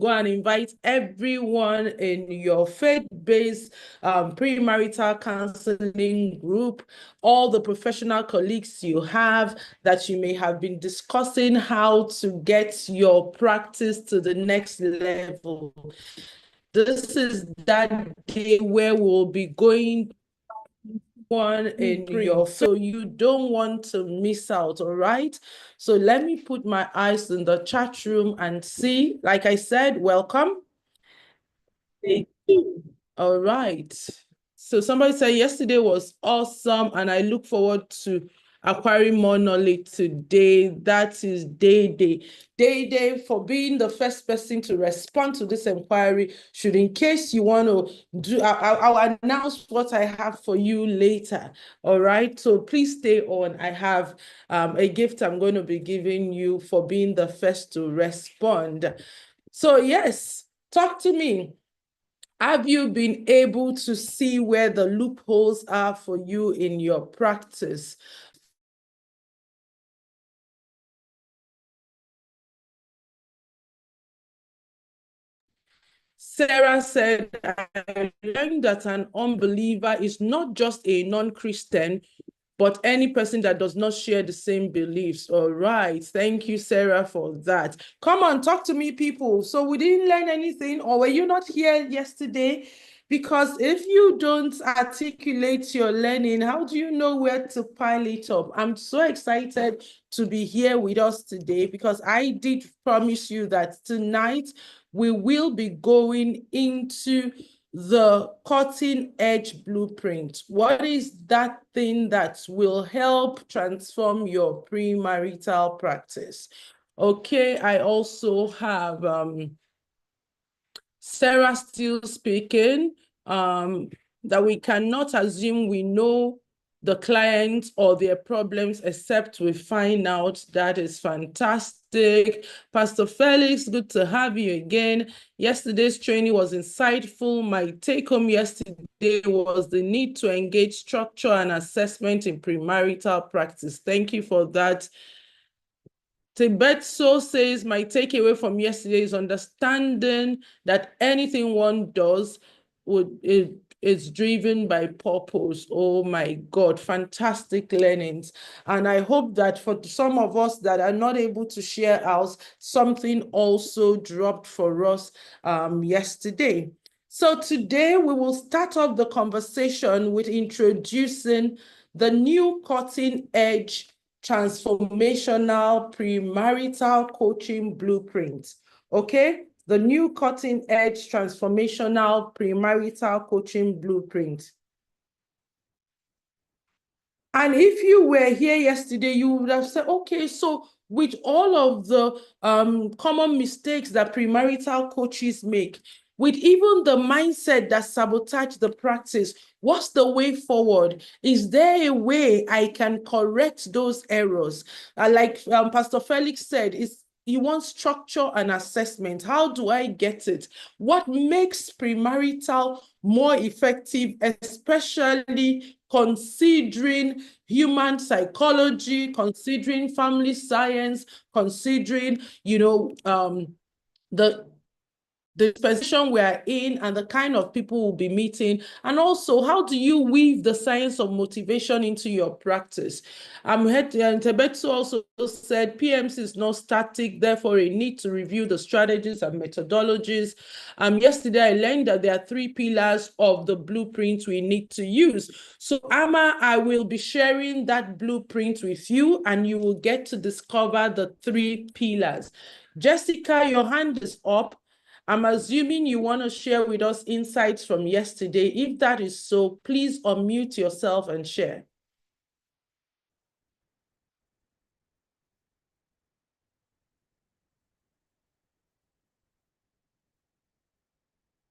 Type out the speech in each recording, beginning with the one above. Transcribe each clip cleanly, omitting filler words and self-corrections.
go and invite everyone in your faith-based premarital counseling group, all the professional colleagues you have that you may have been discussing how to get your practice to the next level. This is that day where we'll be going one in your, so you don't want to miss out, all right? So let me put my eyes in the chat room and see. Like I said, welcome. Thank you. All right. So somebody said yesterday was awesome, and I look forward to acquiring more knowledge today. That is Day. Day for being the first person to respond to this inquiry. Should, in case you want to do, I'll announce what I have for you later. All right. So please stay on. I have a gift I'm going to be giving you for being the first to respond. So yes, talk to me. Have you been able to see where the loopholes are for you in your practice? Sarah said, I learned that an unbeliever is not just a non-Christian, but any person that does not share the same beliefs. All right. Thank you, Sarah, for that. Come on, talk to me, people. So we didn't learn anything, or were you not here yesterday? Because if you don't articulate your learning, how do you know where to pile it up? I'm so excited to be here with us today because I did promise you that tonight we will be going into the cutting edge blueprint. What is that thing that will help transform your premarital practice? Okay, I also have Sarah still speaking, that we cannot assume we know the client or their problems except we find out. That is fantastic. Pastor Felix, good to have you again. Yesterday's training was insightful. My take home yesterday was the need to engage structure and assessment in premarital practice. Thank you for that. Tibetso says, my takeaway from yesterday is understanding that anything one does is driven by purpose. Oh my God, fantastic learnings. And I hope that for some of us that are not able to share ours, something also dropped for us yesterday. So today we will start off the conversation with introducing the new cutting edge transformational premarital coaching blueprint. Okay, the new cutting edge transformational premarital coaching blueprint. And if you were here yesterday, you would have said, okay, so with all of the common mistakes that premarital coaches make, with even the mindset that sabotage the practice, what's the way forward? Is there a way I can correct those errors? Like Pastor Felix said, you want structure and assessment. How do I get it? What makes premarital more effective, especially considering human psychology, considering family science, considering, the position we are in and the kind of people we'll be meeting, and also how do you weave the science of motivation into your practice? Tebetsu also said PMC is not static, therefore a need to review the strategies and methodologies. Yesterday I learned that there are 3 pillars of the blueprint we need to use. So Amma, I will be sharing that blueprint with you and you will get to discover the 3 pillars. Jessica, your hand is up. I'm assuming you want to share with us insights from yesterday. If that is so, please unmute yourself and share.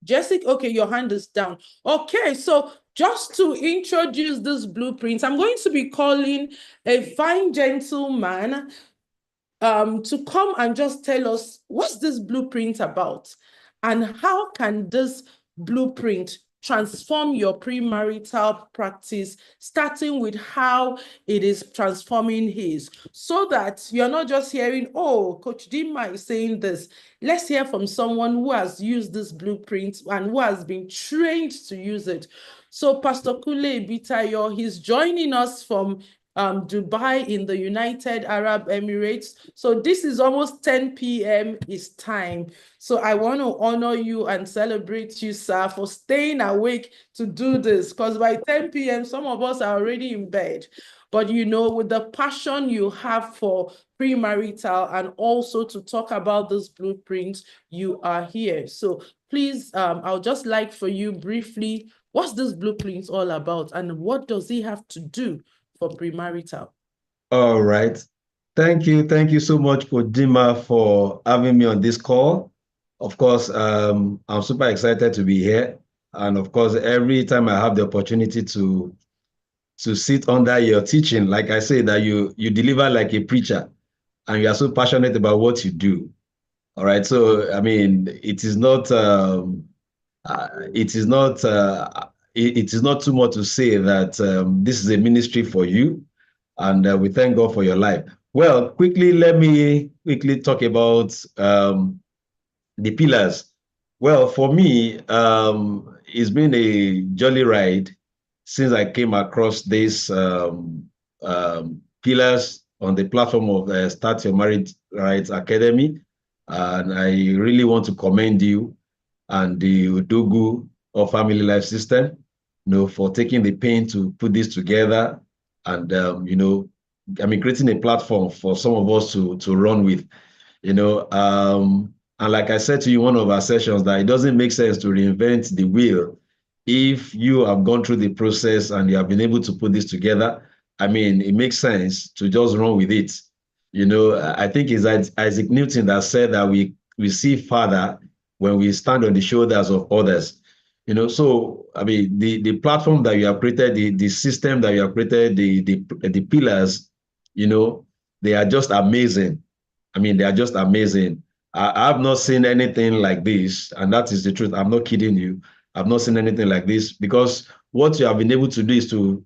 Jessica, okay, your hand is down. Okay, so just to introduce this blueprint, I'm going to be calling a fine gentleman to come and just tell us what's this blueprint about and how can this blueprint transform your premarital practice, starting with how it is transforming his, so that you're not just hearing, oh, Coach Dima is saying this. Let's hear from someone who has used this blueprint and who has been trained to use it. So Pastor Kule Bitayo, he's joining us from Dubai in the United Arab Emirates. So this is almost 10 p.m. his time. So I want to honor you and celebrate you, sir, for staying awake to do this, because by 10 p.m., some of us are already in bed. But you know, with the passion you have for premarital and also to talk about this blueprint, you are here. So please, I'll just like for you briefly, what's this blueprint all about and what does he have to do for premarital? All right. Thank you. Thank you so much, Kodima, for having me on this call. Of course, I'm super excited to be here. And of course, every time I have the opportunity to sit under your teaching, like I say, that you deliver like a preacher and you are so passionate about what you do. All right. So, I mean, it is not it is not too much to say that this is a ministry for you, and we thank God for your life. Well, quickly, let me quickly talk about the pillars. Well, for me, it's been a jolly ride since I came across these pillars on the platform of Start Your Marriage Rights Academy. And I really want to commend you and the Udugu or Family Life System, for taking the pain to put this together and, creating a platform for some of us to run with, and like I said to you in one of our sessions, that it doesn't make sense to reinvent the wheel if you have gone through the process and you have been able to put this together. I mean, it makes sense to just run with it. I think it's Isaac Newton that said that we see farther when we stand on the shoulders of others. So I mean, the platform that you have created, the system that you have created, the pillars, they are just amazing. I mean, they are just amazing. I have not seen anything like this, and that is the truth. I'm not kidding you. I've not seen anything like this, because what you have been able to do is to,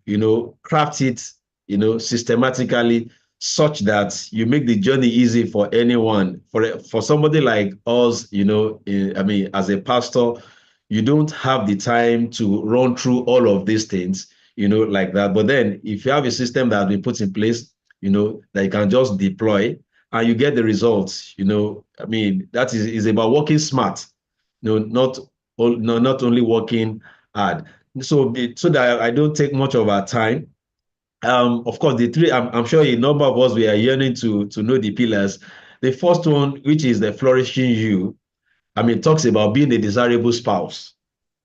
craft it, systematically, such that you make the journey easy for anyone. For somebody like us, as a pastor, you don't have the time to run through all of these things, like that. But then if you have a system that has been put in place, that you can just deploy and you get the results, that is about working smart, not only working hard. So that I don't take much of our time. Of course, the three, I'm sure a number of us, we are yearning to know the pillars. The first one, which is the flourishing you, talks about being a desirable spouse.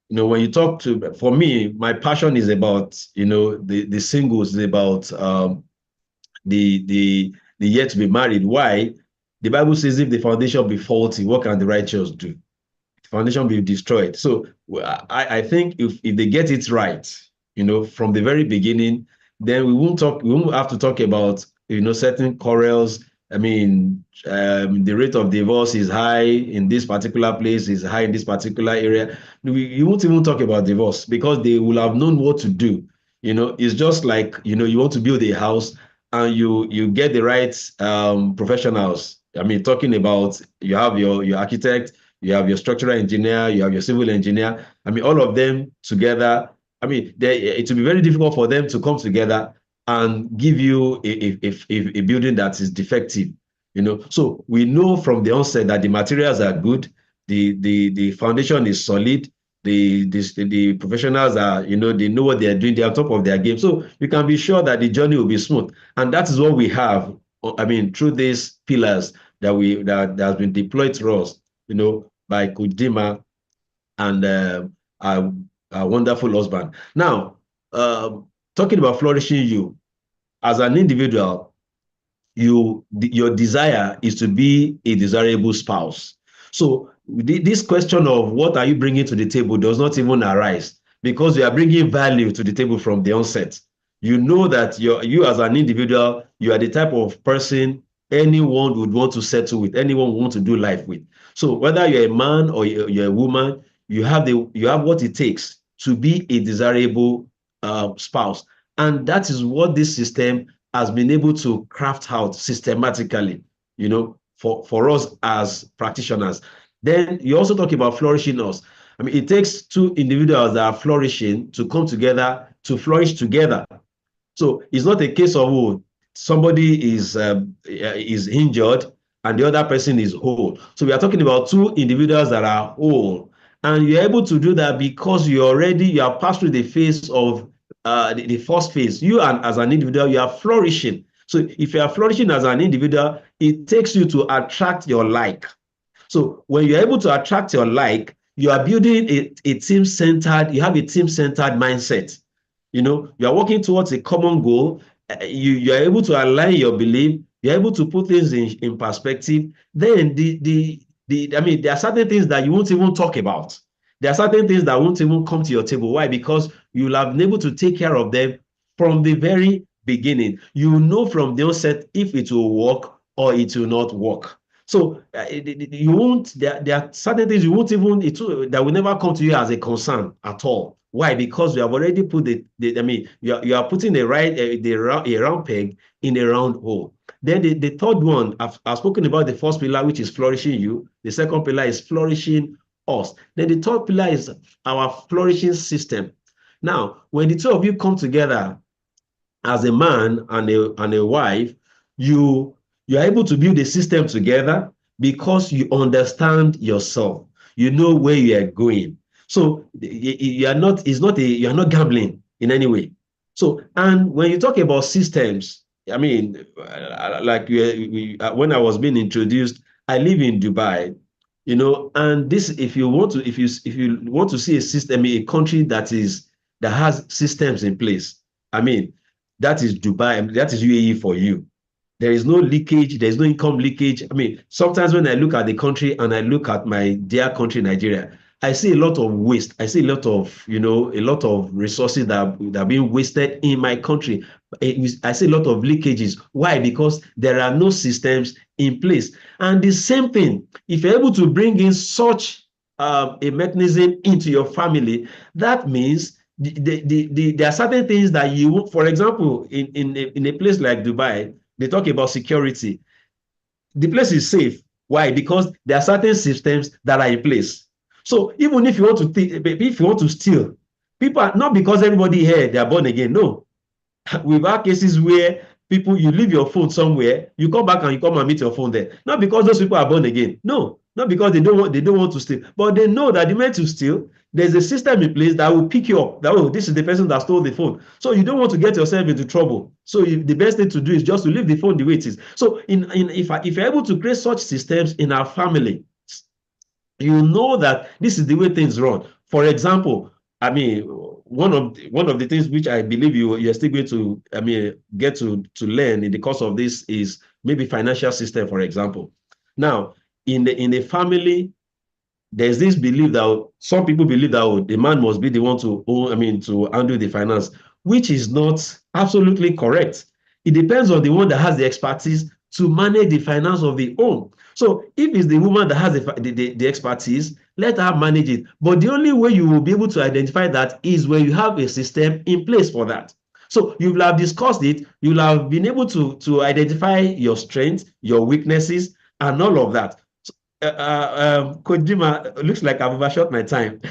When you talk to, for me, my passion is about, the singles, is about the yet to be married. Why? The Bible says, if the foundation be faulty, what can the righteous do? The foundation be destroyed. So I think if they get it right, from the very beginning, then we won't have to talk about, certain quarrels. The rate of divorce is high in this particular place, is high in this particular area. You won't even talk about divorce, because they will have known what to do. It's just like, you want to build a house and you get the right professionals. Talking about, you have your architect, you have your structural engineer, you have your civil engineer. All of them together. It will be very difficult for them to come together and give you a building that is defective. So we know from the onset that the materials are good, the foundation is solid, the professionals are, they know what they are doing, they're on top of their game. So you can be sure that the journey will be smooth. And that is what we have, through these pillars that has been deployed to us, by Kujima and our wonderful husband. Now, talking about flourishing you, as an individual, your desire is to be a desirable spouse. So this question of what are you bringing to the table does not even arise, because you are bringing value to the table from the onset. You know that you as an individual, you are the type of person anyone would want to settle with, anyone would want to do life with. So whether you're a man or you're a woman, you have what it takes, to be a desirable spouse. And that is what this system has been able to craft out systematically, for us as practitioners. Then you also talk about flourishing us. I mean, it takes two individuals that are flourishing to come together to flourish together. So it's not a case of, oh, somebody is injured and the other person is whole. So we are talking about two individuals that are whole, and you're able to do that because you have passed through the phase of the first phase. You, and as an individual, you are flourishing. So if you are flourishing as an individual, it takes you to attract your like. So when you're able to attract your like, you are building a team-centered, you have a team-centered mindset. You are working towards a common goal. You are able to align your belief. You're able to put things in perspective. Then there are certain things that you won't even talk about. There are certain things that won't even come to your table. Why? Because you'll have been able to take care of them from the very beginning. You know from the onset if it will work or it will not work. So you won't. There are certain things you won't even. That will never come to you as a concern at all. Why? Because you have already put you are putting a round peg in a round hole. Then the third one, I've spoken about the first pillar, which is flourishing you. The second pillar is flourishing us. Then the third pillar is our flourishing system. Now, when the two of you come together as a man and a wife, you are able to build a system together because you understand yourself. You know where you are going. So you are not gambling in any way. So, and when you talk about systems, I mean, like when I was being introduced, I live in Dubai, and this, if you want to see a system, a country that has systems in place, I mean, that is Dubai, that is UAE for you. There is no leakage, there's no income leakage. I mean, sometimes when I look at the country and I look at my dear country, Nigeria, I see a lot of waste. I see a lot of resources that are being wasted in my country. I see a lot of leakages. Why? Because there are no systems in place. And the same thing, if you're able to bring in such a mechanism into your family, that means there are certain things that you, for example, in a place like Dubai, they talk about security. The place is safe. Why? Because there are certain systems that are in place. So even if you want to steal, people are not, because everybody here they are born again. No, we've had cases where you leave your phone somewhere, you come back and you come and meet your phone there. Not because those people are born again. No, not because they don't want to steal, but they know that the moment to steal, there's a system in place that will pick you up. That, oh, this is the person that stole the phone. So you don't want to get yourself into trouble. So the best thing to do is just to leave the phone the way it is. So if you're able to create such systems in our family, you know that this is the way things run. For example, I mean, one of the things which I believe you're still going to, get to learn in the course of this is maybe financial system, for example. Now, in the family, there's this belief that some people believe that, oh, the man must be the one to own, to handle the finance, which is not absolutely correct. It depends on the one that has the expertise to manage the finance of the home. So if it's the woman that has the expertise, let her manage it. But the only way you will be able to identify that is when you have a system in place for that. So you will have discussed it, you will have been able to identify your strengths, your weaknesses, and all of that. Coach Jima, looks like I've overshot my time.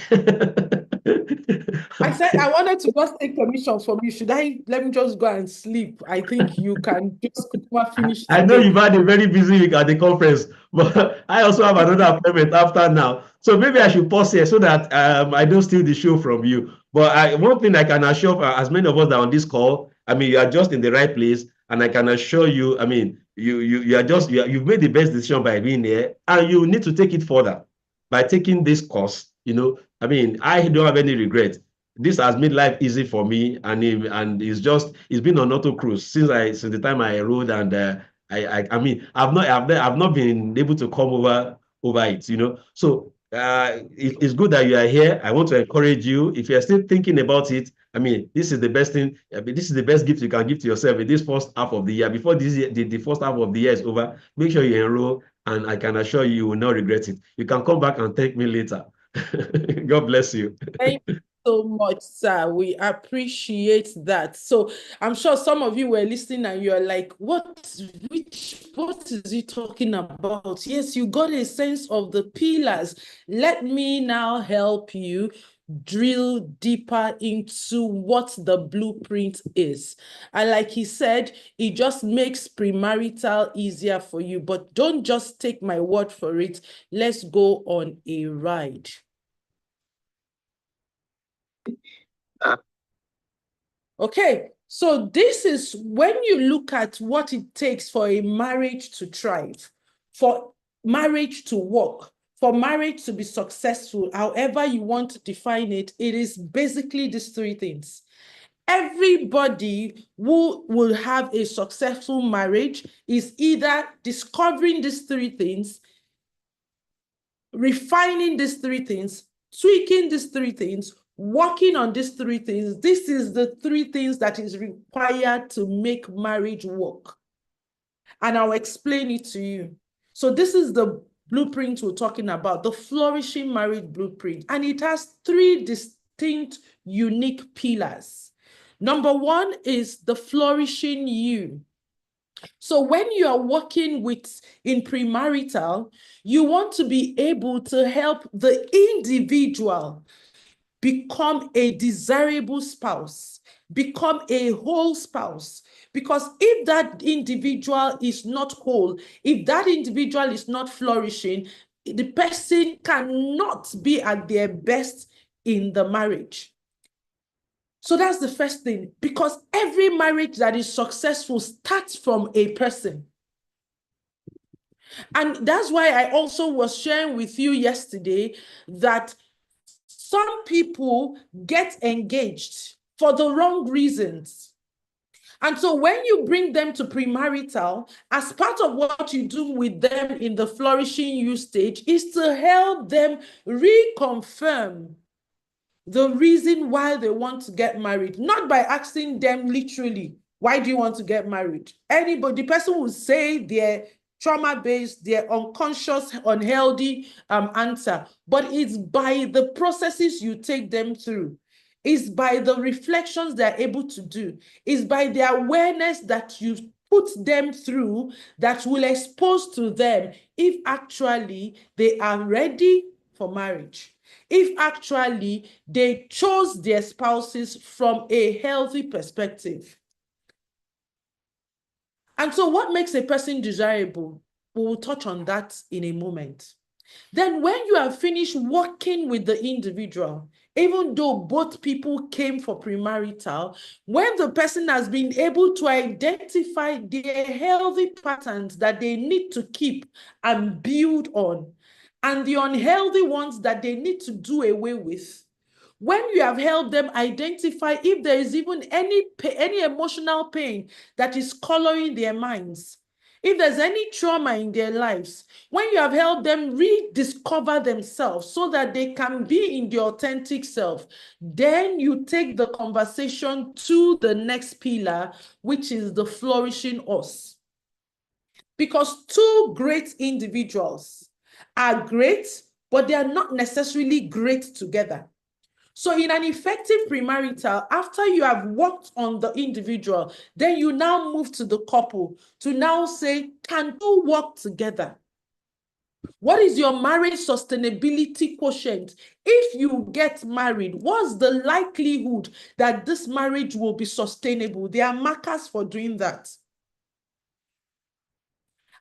I said I wanted to just take permission from you. Should I let me just go and sleep? I think you can just finish I know today. you've had a very busy week at the conference, but I also have another appointment after now. So maybe I should pause here so that I don't steal the show from you. But one thing I can assure as many of us that are on this call, you are just in the right place, and I can assure you, you've made the best decision by being here, and you need to take it further by taking this course. I don't have any regret. This has made life easy for me, and it's been on auto cruise since the time I enrolled, and I've not been able to come over it. So it's good that you are here. I want to encourage you. If you're still thinking about it, this is the best thing. This is the best gift you can give to yourself in this first half of the year. Before the first half of the year is over, make sure you enroll, and I can assure you will not regret it. You can come back and thank me later. God bless you. Thank so much, sir. We appreciate that. So I'm sure some of you were listening and you're like, what is he talking about? Yes, you got a sense of the pillars. Let me now help you drill deeper into what the blueprint is. And like he said, it just makes premarital easier for you. But don't just take my word for it. Let's go on a ride. Okay, so this is when you look at what it takes for a marriage to thrive, for marriage to work, for marriage to be successful, however you want to define it, it is basically these three things. Everybody who will have a successful marriage is either discovering these three things, refining these three things, tweaking these three things, working on these three things. This is the three things that is required to make marriage work. And I'll explain it to you. So this is the blueprint we're talking about, the flourishing marriage blueprint. And it has three distinct, unique pillars. Number one is the flourishing you. So when you are working in premarital, you want to be able to help the individual become a desirable spouse, become a whole spouse. Because if that individual is not whole, if that individual is not flourishing, the person cannot be at their best in the marriage. So that's the first thing, because every marriage that is successful starts from a person. And that's why I also was sharing with you yesterday that some people get engaged for the wrong reasons. And so when you bring them to premarital, as part of what you do with them in the flourishing you stage is to help them reconfirm the reason why they want to get married, not by asking them literally, why do you want to get married? Anybody, the person will say their trauma-based, their unconscious, unhealthy answer, but it's by the processes you take them through. It's by the reflections they're able to do. It's by the awareness that you put them through that will expose to them if actually they are ready for marriage, if actually they chose their spouses from a healthy perspective. And so what makes a person desirable? We will touch on that in a moment. Then when you have finished working with the individual, even though both people came for premarital, when the person has been able to identify their healthy patterns that they need to keep and build on, and the unhealthy ones that they need to do away with, when you have helped them identify if there is even any emotional pain that is coloring their minds, if there's any trauma in their lives, when you have helped them rediscover themselves so that they can be in the authentic self, then you take the conversation to the next pillar, which is the flourishing us. Because two great individuals are great, but they are not necessarily great together. So in an effective premarital, after you have worked on the individual, then you now move to the couple to now say, can you work together? What is your marriage sustainability quotient? If you get married, what's the likelihood that this marriage will be sustainable? There are markers for doing that.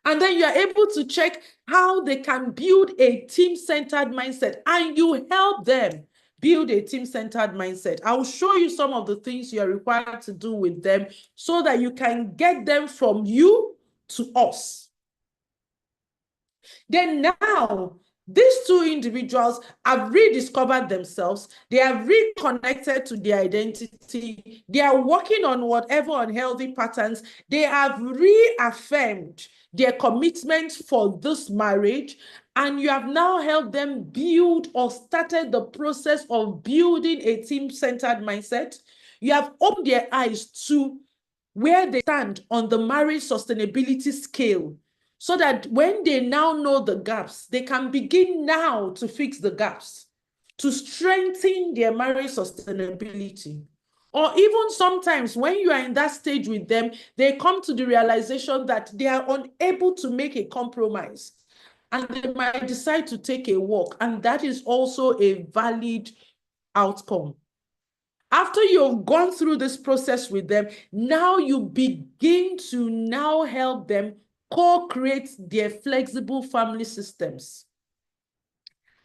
And then you are able to check how they can build a team-centered mindset, and you help them build a team-centered mindset. I'll show you some of the things you are required to do with them so that you can get them from you to us. Then now, these two individuals have rediscovered themselves. They have reconnected to their identity. They are working on whatever unhealthy patterns. They have reaffirmed their commitment for this marriage. And you have now helped them build or started the process of building a team-centered mindset. You have opened their eyes to where they stand on the marriage sustainability scale, so that when they now know the gaps, they can begin now to fix the gaps. to strengthen their marriage sustainability. Or even sometimes when you are in that stage with them, they come to the realization that they are unable to make a compromise and they might decide to take a walk. And that is also a valid outcome. After you've gone through this process with them, now you begin to now help them co-create their flexible family systems.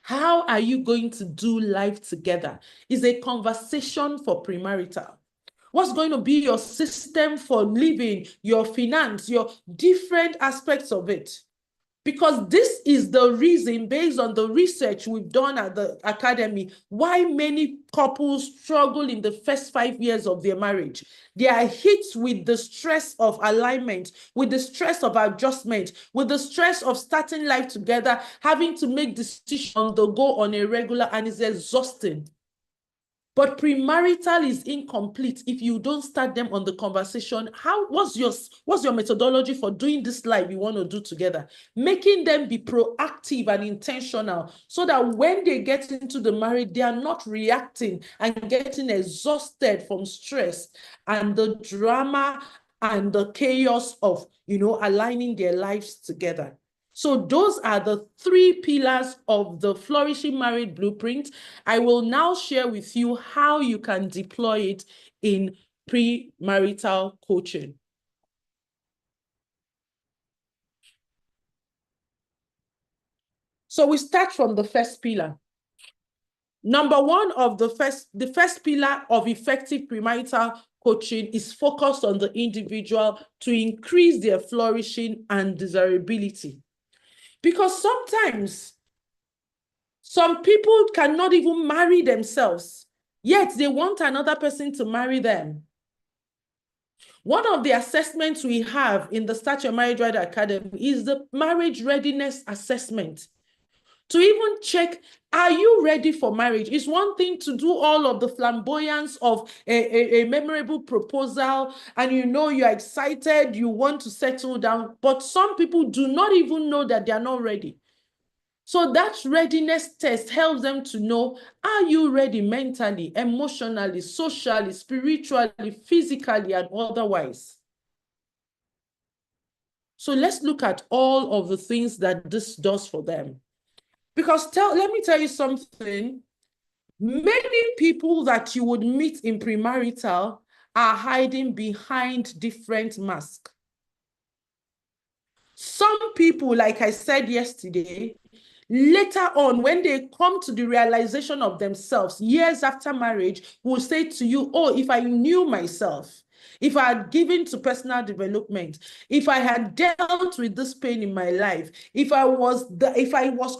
How are you going to do life together? Is a conversation for premarital. What's going to be your system for living, your finance, your different aspects of it? Because this is the reason, based on the research we've done at the academy, why many couples struggle in the first 5 years of their marriage. They are hit with the stress of alignment, with the stress of adjustment, with the stress of starting life together, having to make decisions on the go on a regular, and it's exhausting. But premarital is incomplete if you don't start them on the conversation. What's your methodology for doing this life you want to do together? Making them be proactive and intentional so that when they get into the marriage, they are not reacting and getting exhausted from stress and the drama and the chaos of, aligning their lives together. So those are the 3 pillars of the Flourishing Marriage Blueprint. I will now share with you how you can deploy it in premarital coaching. So we start from the first pillar. Number one of the first pillar of effective premarital coaching is focused on the individual to increase their flourishing and desirability. Because sometimes some people cannot even marry themselves, yet they want another person to marry them. One of the assessments we have in the Start Your Marriage Right Academy is the marriage readiness assessment. To even check, are you ready for marriage? It's one thing to do all of the flamboyance of a memorable proposal, and you're excited, you want to settle down, but some people do not even know that they are not ready. So that readiness test helps them to know, are you ready mentally, emotionally, socially, spiritually, physically, and otherwise? So let's look at all of the things that this does for them. Because let me tell you something. Many people that you would meet in premarital are hiding behind different masks. Some people, like I said yesterday, later on, when they come to the realization of themselves, years after marriage, will say to you, oh, if I knew myself, if I had given to personal development, if I had dealt with this pain in my life, if I was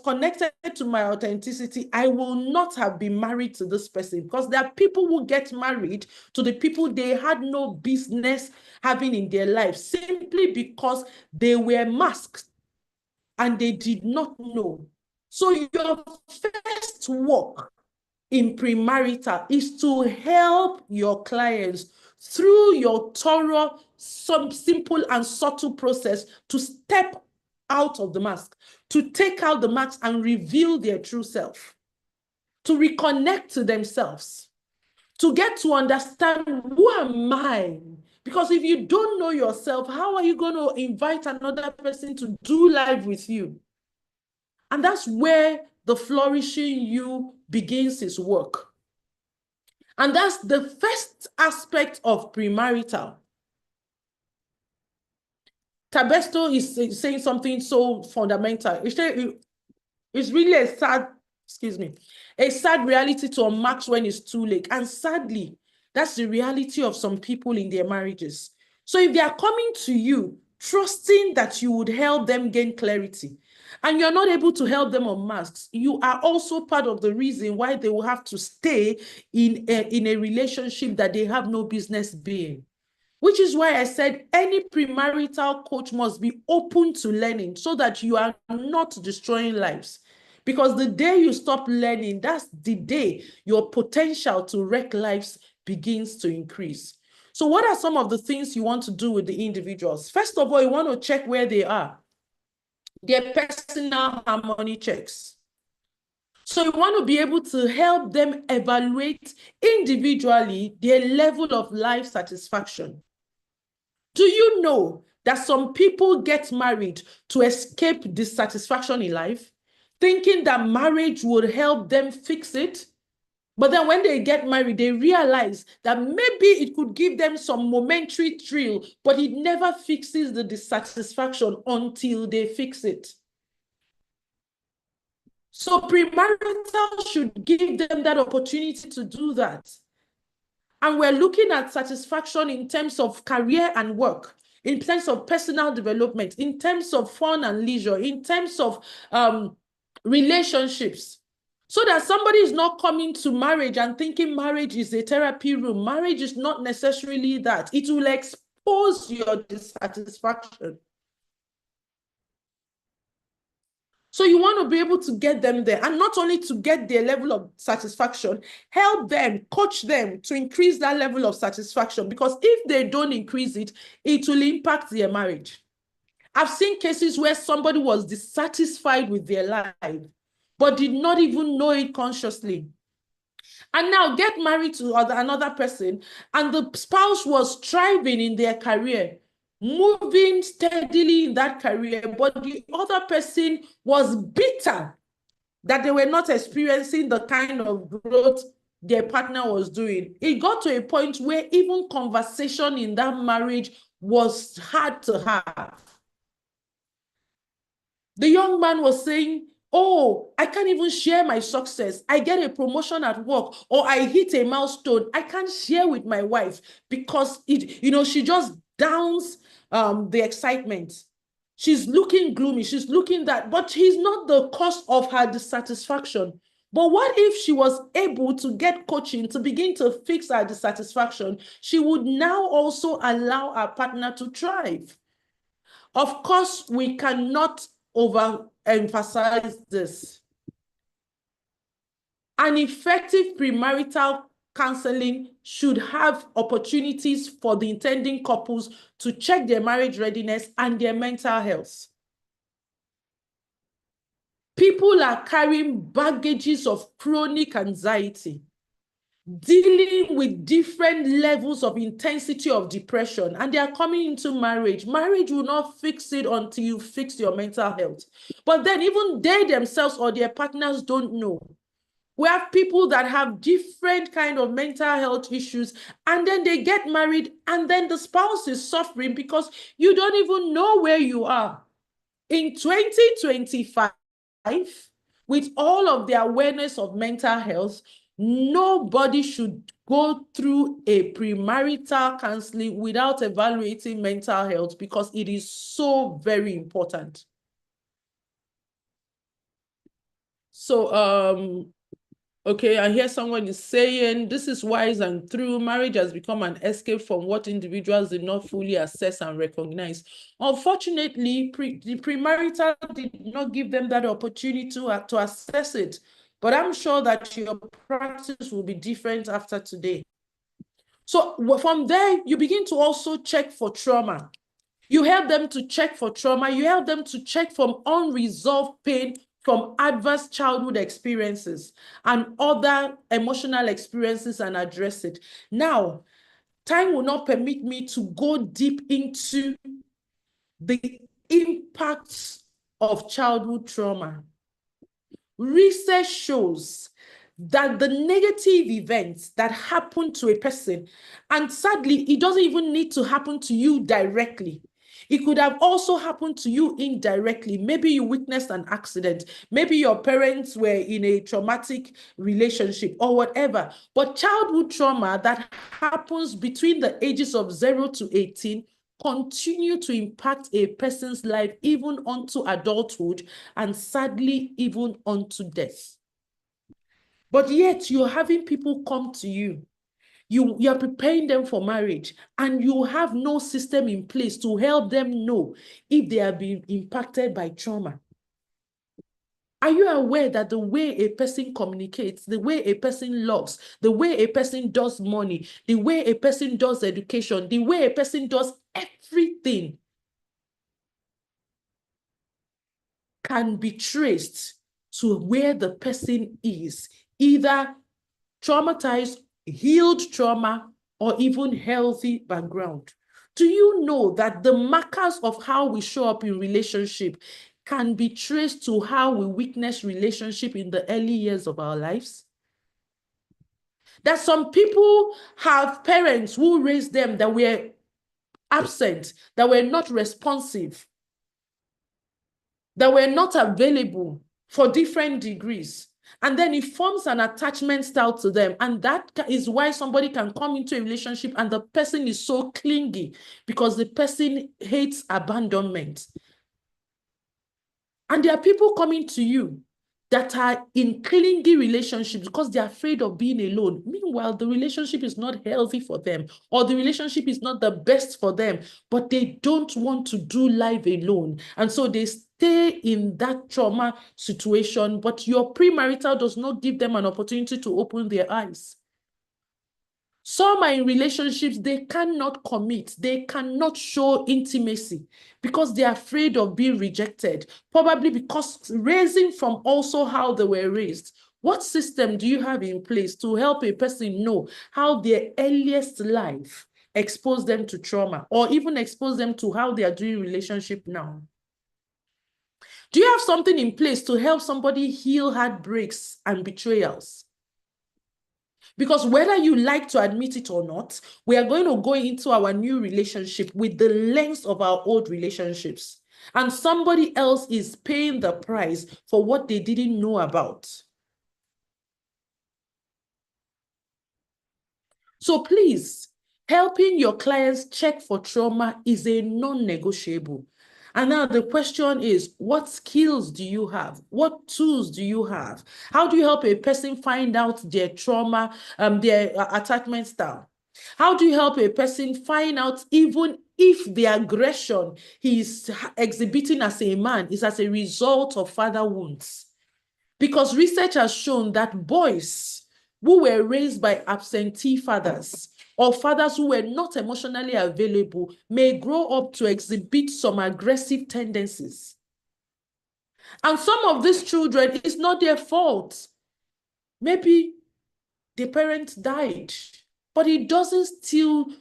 connected to my authenticity, I will not have been married to this person. Because there are people who get married to the people they had no business having in their life, simply because they were masked and they did not know. So your first work in premarital is to help your clients through your thorough, some simple and subtle process to step out of the mask, to take out the mask and reveal their true self, to reconnect to themselves, to get to understand, who am I? Because if you don't know yourself, how are you going to invite another person to do life with you? And that's where the Flourishing You begins its work. And that's the first aspect of premarital. Tabesto is saying something so fundamental. It's really a sad reality to unmask when it's too late. And sadly, that's the reality of some people in their marriages. So if they are coming to you, trusting that you would help them gain clarity, and you're not able to help them unmask, you are also part of the reason why they will have to stay in a relationship that they have no business being. Which is why I said any premarital coach must be open to learning so that you are not destroying lives. Because the day you stop learning, that's the day your potential to wreck lives begins to increase. So what are some of the things you want to do with the individuals? First of all, you want to check where they are. Their personal harmony checks. So you want to be able to help them evaluate individually their level of life satisfaction. Do you know that some people get married to escape dissatisfaction in life, thinking that marriage would help them fix it? But then when they get married, they realize that maybe it could give them some momentary thrill, but it never fixes the dissatisfaction until they fix it. So premarital should give them that opportunity to do that. And we're looking at satisfaction in terms of career and work, in terms of personal development, in terms of fun and leisure, in terms of relationships. So that somebody is not coming to marriage and thinking marriage is a therapy room. Marriage is not necessarily that. It will expose your dissatisfaction. So you want to be able to get them there, and not only to get their level of satisfaction, help them, coach them to increase that level of satisfaction, because if they don't increase it, it will impact their marriage. I've seen cases where somebody was dissatisfied with their life, but did not even know it consciously. And now get married to another person, and the spouse was thriving in their career, moving steadily in that career, but the other person was bitter that they were not experiencing the kind of growth their partner was doing. It got to a point where even conversation in that marriage was hard to have. The young man was saying, oh, I can't even share my success. I get a promotion at work, or I hit a milestone. I can't share with my wife because she just downs the excitement. She's looking gloomy. She's looking that, but he's not the cause of her dissatisfaction. But what if she was able to get coaching to begin to fix her dissatisfaction? She would now also allow her partner to thrive. Of course, we cannot overemphasize this. An effective premarital counseling should have opportunities for the intending couples to check their marriage readiness and their mental health. People are carrying baggages of chronic anxiety, dealing with different levels of intensity of depression, and they are coming into marriage. Marriage will not fix it until you fix your mental health. But then even they themselves or their partners don't know. We have people that have different kind of mental health issues, and then they get married, and then the spouse is suffering because you don't even know where you are. In 2025, with all of the awareness of mental health, nobody should go through a premarital counseling without evaluating mental health, because it is so very important. So, okay, I hear someone is saying, this is wise and true. Marriage has become an escape from what individuals did not fully assess and recognize. Unfortunately, the premarital did not give them that opportunity to assess it. But I'm sure that your practice will be different after today. So from there, you begin to also check for trauma. You help them to check for trauma. You help them to check from unresolved pain from adverse childhood experiences and other emotional experiences, and address it. Now, time will not permit me to go deep into the impacts of childhood trauma. Research shows that the negative events that happen to a person, and sadly, it doesn't even need to happen to you directly. It could have also happened to you indirectly. Maybe you witnessed an accident. Maybe your parents were in a traumatic relationship or whatever. But childhood trauma that happens between the ages of 0 to 18 continue to impact a person's life even onto adulthood, and sadly, even onto death. But yet you're having people come to you. You're preparing them for marriage, and you have no system in place to help them know if they are being impacted by trauma. Are you aware that the way a person communicates, the way a person loves, the way a person does money, the way a person does education, the way a person does everything can be traced to where the person is, either traumatized, healed trauma, or even healthy background. Do you know that the markers of how we show up in relationship can be traced to how we witness relationship in the early years of our lives? That some people have parents who raised them that were absent, that were not responsive, that were not available for different degrees. And then it forms an attachment style to them. And that is why somebody can come into a relationship and the person is so clingy because the person hates abandonment. And there are people coming to you that are in clingy relationships because they're afraid of being alone. Meanwhile, the relationship is not healthy for them, or the relationship is not the best for them, but they don't want to do life alone. And so they stay in that trauma situation, but your premarital does not give them an opportunity to open their eyes. Some are in relationships, they cannot commit, they cannot show intimacy because they're afraid of being rejected, probably because raising from also how they were raised. What system do you have in place to help a person know how their earliest life exposed them to trauma, or even expose them to how they are doing relationship now? Do you have something in place to help somebody heal heartbreaks and betrayals? Because whether you like to admit it or not, we are going to go into our new relationship with the lens of our old relationships. And somebody else is paying the price for what they didn't know about. So please, helping your clients check for trauma is a non-negotiable. And now the question is, what skills do you have? What tools do you have? How do you help a person find out their trauma, their attachment style? How do you help a person find out even if the aggression he is exhibiting as a man is as a result of father wounds? Because research has shown that boys who were raised by absentee fathers or fathers who were not emotionally available may grow up to exhibit some aggressive tendencies. And some of these children, it's not their fault. Maybe the parent died, but it doesn't still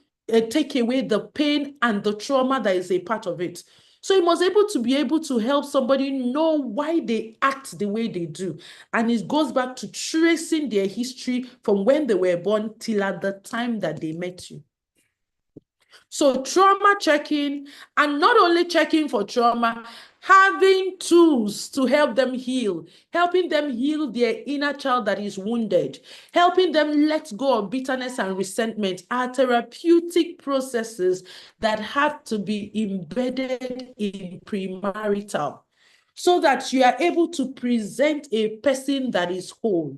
take away the pain and the trauma that is a part of it. So you must be able to help somebody know why they act the way they do. And it goes back to tracing their history from when they were born till at the time that they met you. So trauma checking, and not only checking for trauma, having tools to help them heal, helping them heal their inner child that is wounded, helping them let go of bitterness and resentment are therapeutic processes that have to be embedded in premarital so that you are able to present a person that is whole.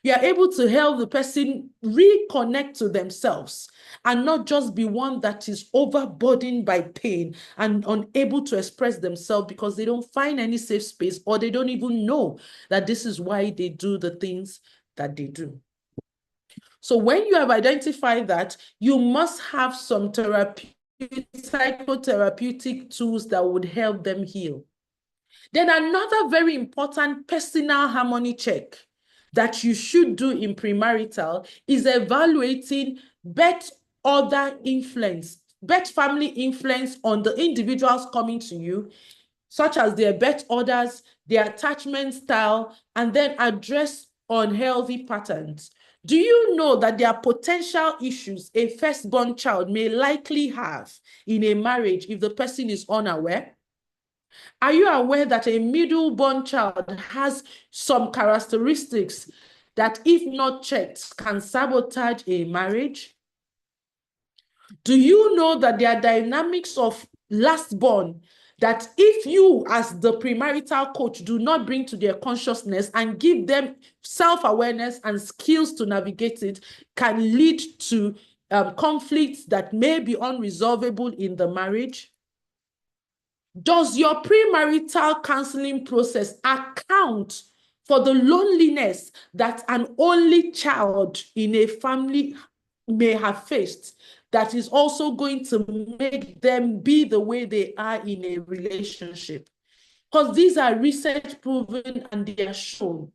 You are able to help the person reconnect to themselves and not just be one that is overburdened by pain and unable to express themselves because they don't find any safe space, or they don't even know that this is why they do the things that they do. So when you have identified that, you must have some psychotherapeutic tools that would help them heal. Then another very important personal harmony check that you should do in premarital is evaluating birth order influence, birth family influence on the individuals coming to you, such as their birth orders, their attachment style, and then address unhealthy patterns. Do you know that there are potential issues a firstborn child may likely have in a marriage if the person is unaware? Are you aware that a middle-born child has some characteristics that, if not checked, can sabotage a marriage? Do you know that there are dynamics of last-born that if you, as the premarital coach, do not bring to their consciousness and give them self-awareness and skills to navigate it, can lead to conflicts that may be unresolvable in the marriage? Does your premarital counseling process account for the loneliness that an only child in a family may have faced, that is also going to make them be the way they are in a relationship? because these are research proven and they are shown.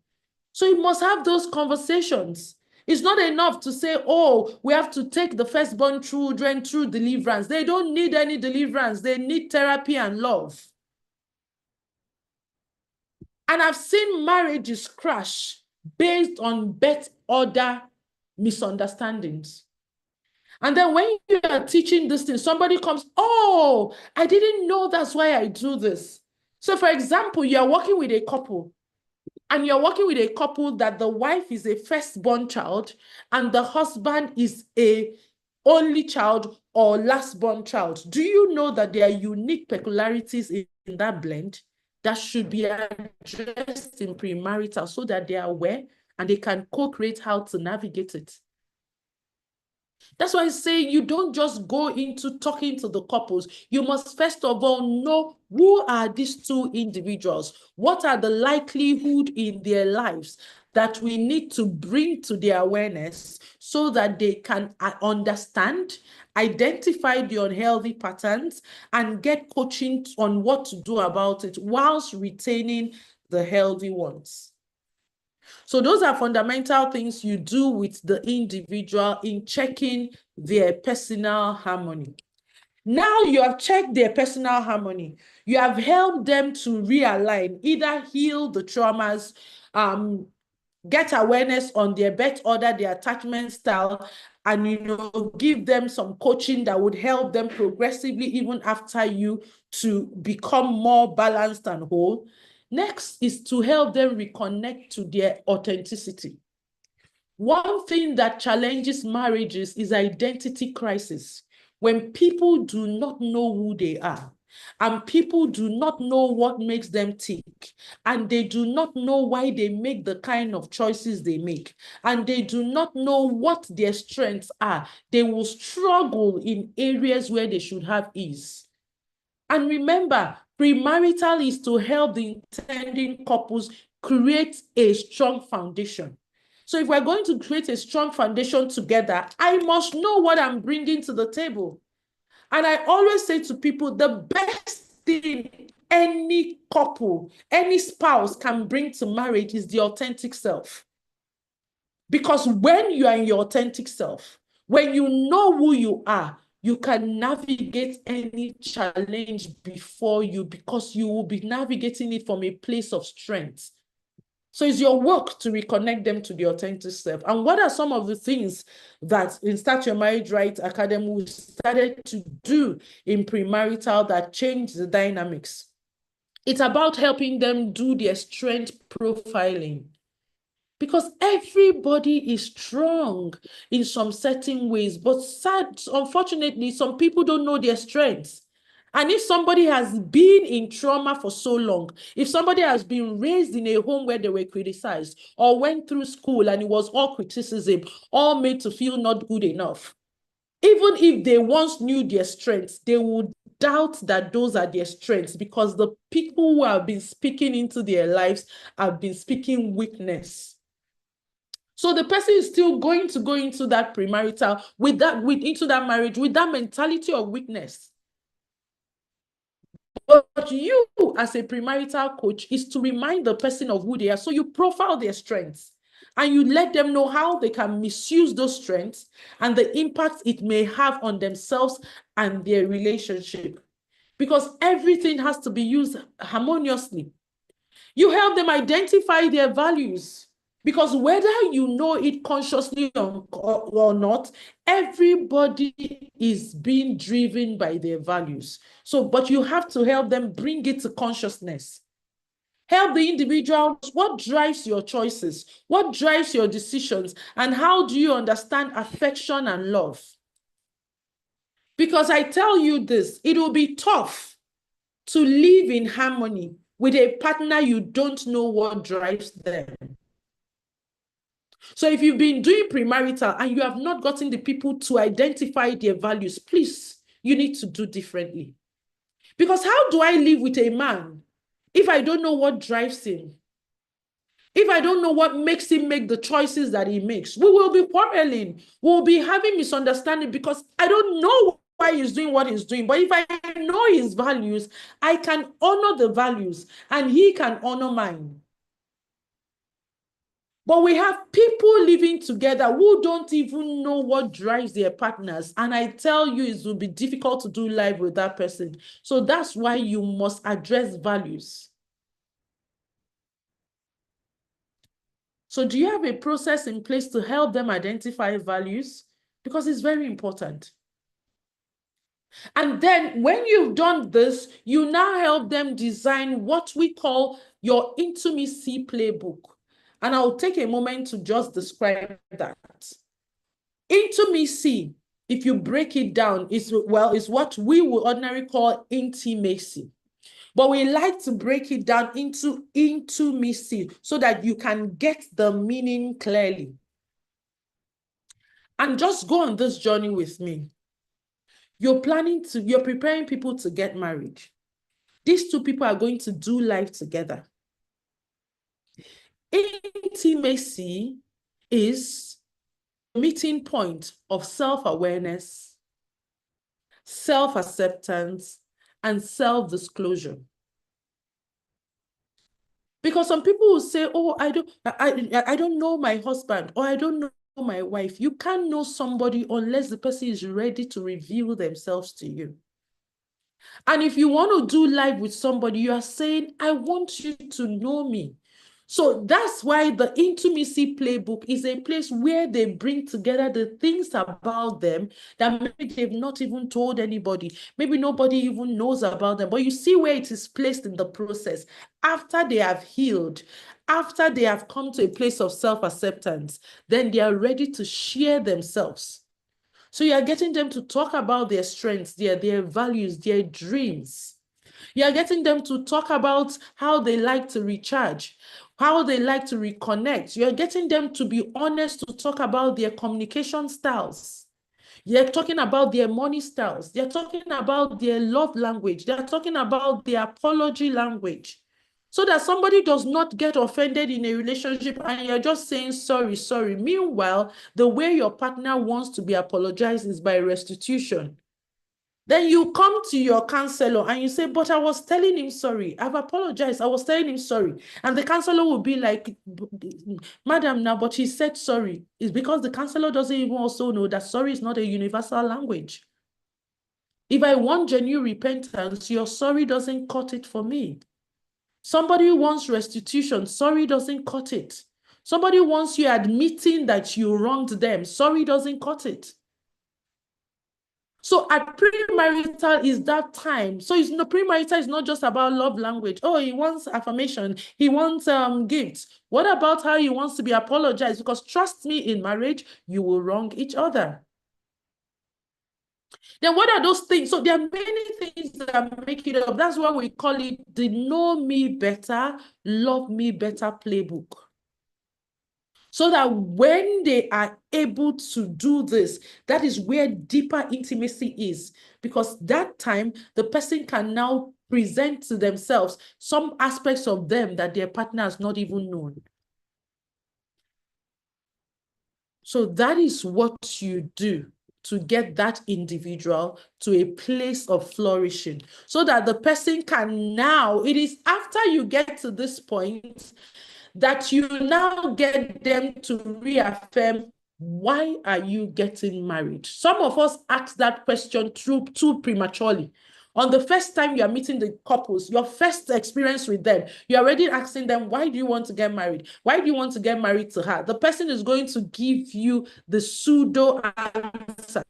So you must have those conversations. It's not enough to say, oh, we have to take the firstborn children through deliverance. They don't need any deliverance. They need therapy and love. And I've seen marriages crash based on birth order misunderstandings. And then when you are teaching this thing, somebody comes, oh, I didn't know that's why I do this. So for example, you're working with a couple and you're working with a couple that the wife is a firstborn child and the husband is a only child or lastborn child. Do you know that there are unique peculiarities in that blend that should be addressed in premarital so that they are aware and they can co-create how to navigate it? That's why I say you don't just go into talking to the couples. You must first of all know who are these two individuals. What are the likelihood in their lives that we need to bring to their awareness so that they can understand, identify the unhealthy patterns, and get coaching on what to do about it whilst retaining the healthy ones. So those are fundamental things you do with the individual in checking their personal harmony. Now you have checked their personal harmony. You have helped them to realign, either heal the traumas, get awareness on their birth order, their attachment style, and give them some coaching that would help them progressively, even after you, to become more balanced and whole. Next is to help them reconnect to their authenticity. One thing that challenges marriages is identity crisis. When people do not know who they are, and people do not know what makes them tick, and they do not know why they make the kind of choices they make, and they do not know what their strengths are, they will struggle in areas where they should have ease. And remember, premarital is to help the intending couples create a strong foundation. So if we're going to create a strong foundation together, I must know what I'm bringing to the table. And I always say to people, the best thing any couple, any spouse can bring to marriage is the authentic self. Because when you are in your authentic self, when you know who you are, you can navigate any challenge before you, because you will be navigating it from a place of strength. So it's your work to reconnect them to the authentic self. And what are some of the things that in Start Your Marriage Right Academy we started to do in premarital that changed the dynamics? It's about helping them do their strength profiling. Because everybody is strong in some certain ways, but unfortunately, some people don't know their strengths. And if somebody has been in trauma for so long, if somebody has been raised in a home where they were criticized, or went through school and it was all criticism, all made to feel not good enough, even if they once knew their strengths, they would doubt that those are their strengths, because the people who have been speaking into their lives have been speaking weakness. So the person is still going to go into that premarital into that marriage with that mentality of weakness. But you, as a premarital coach, is to remind the person of who they are. So you profile their strengths and you let them know how they can misuse those strengths and the impact it may have on themselves and their relationship. Because everything has to be used harmoniously. You help them identify their values. Because whether you know it consciously or not, everybody is being driven by their values. So, but you have to help them bring it to consciousness. Help the individuals. What drives your choices? What drives your decisions? And how do you understand affection and love? Because I tell you this, it will be tough to live in harmony with a partner you don't know what drives them. So if you've been doing premarital and you have not gotten the people to identify their values, please, you need to do differently. Because how do I live with a man if I don't know what drives him? If I don't know what makes him make the choices that he makes? We will be quarreling. We'll be having misunderstanding because I don't know why he's doing what he's doing. But if I know his values, I can honor the values and he can honor mine. But we have people living together who don't even know what drives their partners. And I tell you, it will be difficult to do life with that person. So that's why you must address values. So do you have a process in place to help them identify values? Because it's very important. And then when you've done this, you now help them design what we call your intimacy playbook. And I'll take a moment to just describe that. Intimacy, if you break it down, is what we would ordinarily call intimacy. But we like to break it down into intimacy so that you can get the meaning clearly. And just go on this journey with me. You're preparing people to get married. These two people are going to do life together. Intimacy is the meeting point of self-awareness, self-acceptance, and self-disclosure. Because some people will say, oh, I don't know my husband, or I don't know my wife. You can't know somebody unless the person is ready to reveal themselves to you. And if you want to do life with somebody, you are saying, I want you to know me. So that's why the intimacy playbook is a place where they bring together the things about them that maybe they've not even told anybody. Maybe nobody even knows about them. But you see where it is placed in the process. After they have healed, after they have come to a place of self-acceptance, then they are ready to share themselves. So you are getting them to talk about their strengths, their values, their dreams. You are getting them to talk about how they like to recharge, how they like to reconnect. You're getting them to be honest to talk about their communication styles. They're talking about their money styles. They're talking about their love language. They're talking about their apology language. So that somebody does not get offended in a relationship and you're just saying, sorry, sorry. Meanwhile, the way your partner wants to be apologized is by restitution. Then you come to your counselor and you say, but I was telling him sorry. I've apologized. I was telling him sorry. And the counselor will be like, madam, now, but he said sorry. It's because the counselor doesn't even also know that sorry is not a universal language. If I want genuine repentance, your sorry doesn't cut it for me. Somebody who wants restitution, sorry doesn't cut it. Somebody wants you admitting that you wronged them, sorry doesn't cut it. So at premarital is that time. So premarital is not just about love language. Oh, he wants affirmation. He wants gifts. What about how he wants to be apologized? Because trust me, in marriage, you will wrong each other. Then what are those things? So there are many things that make it up. That's why we call it the know me better, love me better playbook. So that when they are able to do this, that is where deeper intimacy is. Because that time, the person can now present to themselves some aspects of them that their partner has not even known. So that is what you do to get that individual to a place of flourishing. So that the person can now, it is after you get to this point that you now get them to reaffirm, why are you getting married? Some of us ask that question too prematurely. On the first time you are meeting the couples, your first experience with them, you're already asking them, why do you want to get married? Why do you want to get married to her? The person is going to give you the pseudo answer.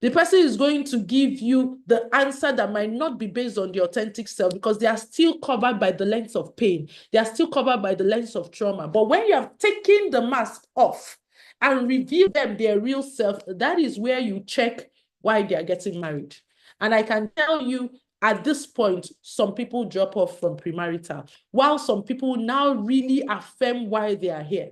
The person is going to give you the answer that might not be based on the authentic self because they are still covered by the lens of pain. They are still covered by the lens of trauma. But when you have taken the mask off and revealed them their real self, that is where you check why they are getting married. And I can tell you at this point, some people drop off from premarital, while some people now really affirm why they are here.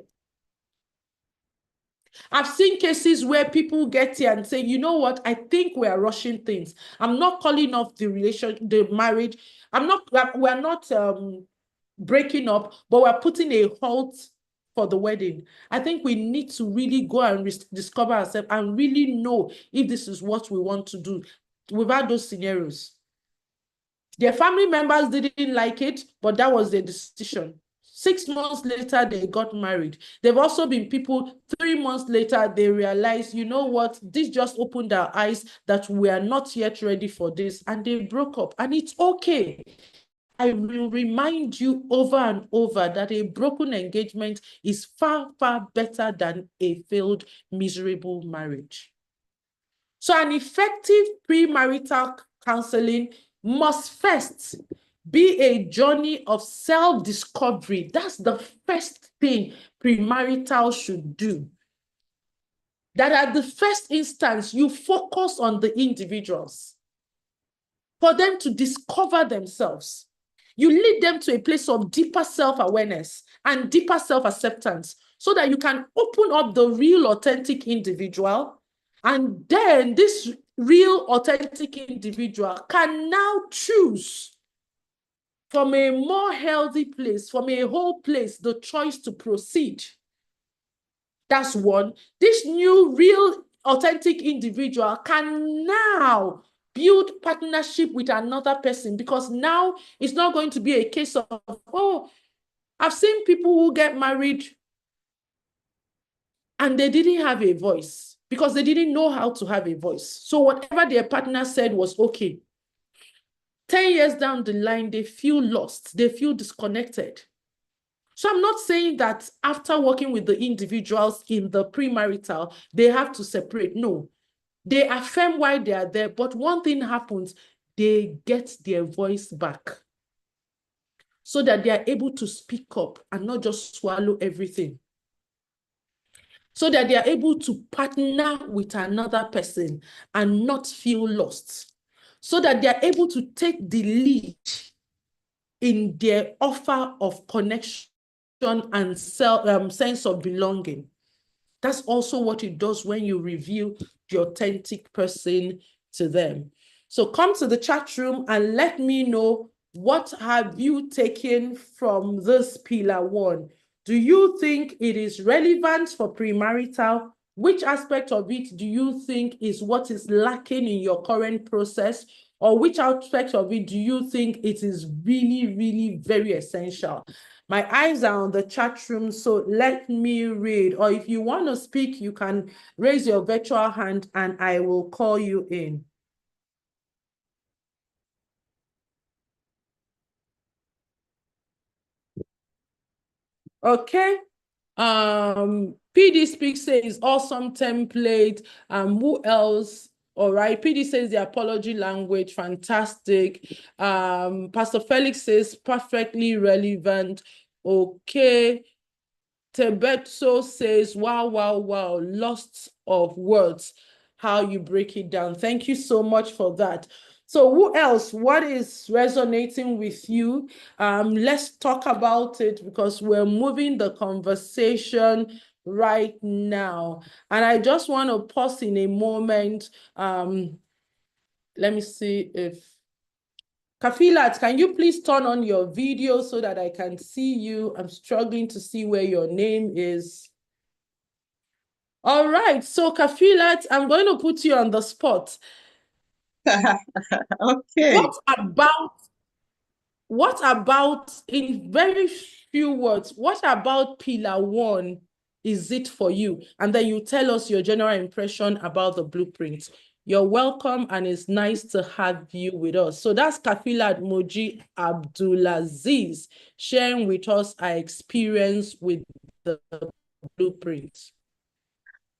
I've seen cases where people get here and say, you know what, I think we are rushing things. I'm not calling off the marriage. We're not breaking up, but we're putting a halt for the wedding. I think we need to really go and discover ourselves and really know if this is what we want to do without those scenarios. Their family members didn't like it, but that was their decision. 6 months later, they got married. There've also been people, 3 months later, they realized, you know what, this just opened our eyes that we are not yet ready for this, and they broke up, and it's okay. I will remind you over and over that a broken engagement is far, far better than a failed, miserable marriage. So an effective premarital counseling must first be a journey of self-discovery. That's the first thing premarital should do. That at the first instance, you focus on the individuals for them to discover themselves. You lead them to a place of deeper self-awareness and deeper self-acceptance so that you can open up the real, authentic individual. And then this real, authentic individual can now choose from a more healthy place, from a whole place, the choice to proceed. That's one. This new, real, authentic individual can now build partnership with another person, because now it's not going to be a case of, oh, I've seen people who get married and they didn't have a voice because they didn't know how to have a voice. So whatever their partner said was okay. 10 years down the line, they feel lost. They feel disconnected. So I'm not saying that after working with the individuals in the premarital, they have to separate. No, they affirm why they are there. But one thing happens, they get their voice back so that they are able to speak up and not just swallow everything. So that they are able to partner with another person and not feel lost. So that they are able to take the lead in their offer of connection and sense of belonging. That's also what it does when you reveal the authentic person to them. So come to the chat room and let me know, what have you taken from this pillar 1? Do you think it is relevant for premarital? Which aspect of it do you think is what is lacking in your current process? Or which aspect of it do you think it is really, really very essential? My eyes are on the chat room, so let me read. Or if you want to speak, you can raise your virtual hand and I will call you in. Okay. PD Speak says awesome template. Who else? All right. PD says the apology language, fantastic. Pastor Felix says perfectly relevant. Okay. Tebetso says, wow, wow, wow, lost of words, how you break it down. Thank you so much for that. So who else? What is resonating with you? Let's talk about it because we're moving the conversation right now. And I just want to pause in a moment. Let me see if Kafilat, can you please turn on your video so that I can see you? I'm struggling to see where your name is. All right, so Kafilat, I'm going to put you on the spot. Okay. What about, in very few words, what about pillar 1 is it for you? And then you tell us your general impression about the blueprint. You're welcome, and it's nice to have you with us. So that's Kafilat Moji Abdulaziz sharing with us our experience with the blueprint.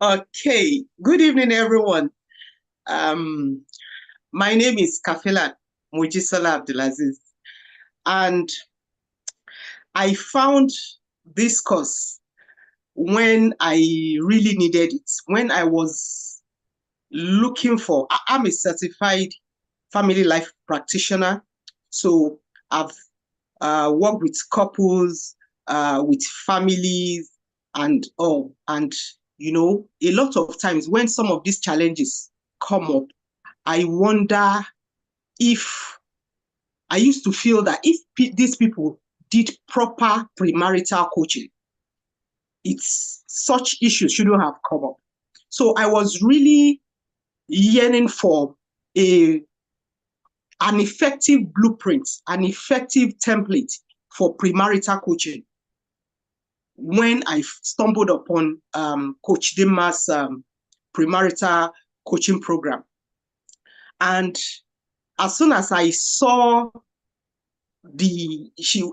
Okay. Good evening, everyone. My name is Kafilat Mojisola Abdulaziz, and I found this course when I really needed it, when I was looking for, I'm a certified family life practitioner. So I've worked with couples, with families and all. And, you know, a lot of times when some of these challenges come up, I wonder if, I used to feel that if these people did proper premarital coaching, such issues shouldn't have come up. So I was really yearning for an effective blueprint, an effective template for premarital coaching when I stumbled upon Coach Dima's premarital coaching program. And as soon as I saw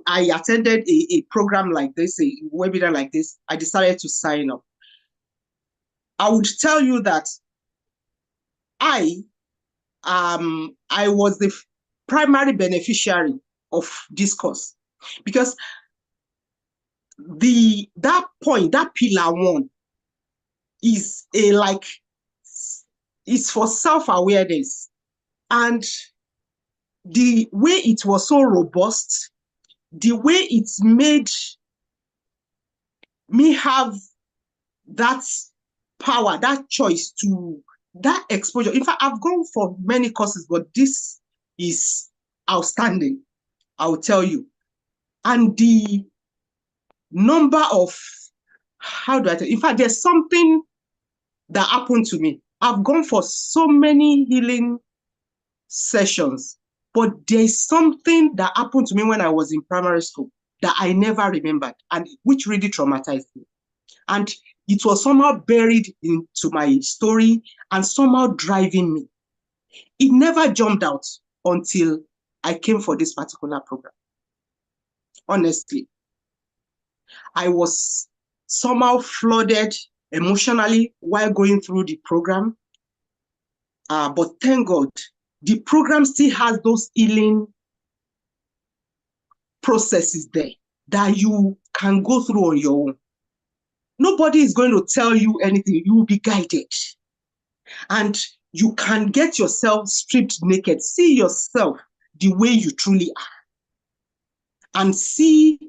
I attended a program like this, a webinar like this, I decided to sign up. I would tell you that I was the primary beneficiary of this course, because that pillar 1 is it's for self-awareness, and the way it was so robust, the way it made me have that power, that choice, to that exposure. In fact, I've gone for many courses, but this is outstanding, I'll tell you. And the number of, how do I tell you? In fact, there's something that happened to me. I've gone for so many healing sessions, but there's something that happened to me when I was in primary school that I never remembered, and which really traumatized me. And it was somehow buried into my story and somehow driving me. It never jumped out until I came for this particular program. Honestly, I was somehow flooded emotionally while going through the program. But thank God, the program still has those healing processes there that you can go through on your own. Nobody is going to tell you anything. You will be guided. And you can get yourself stripped naked. See yourself the way you truly are. And see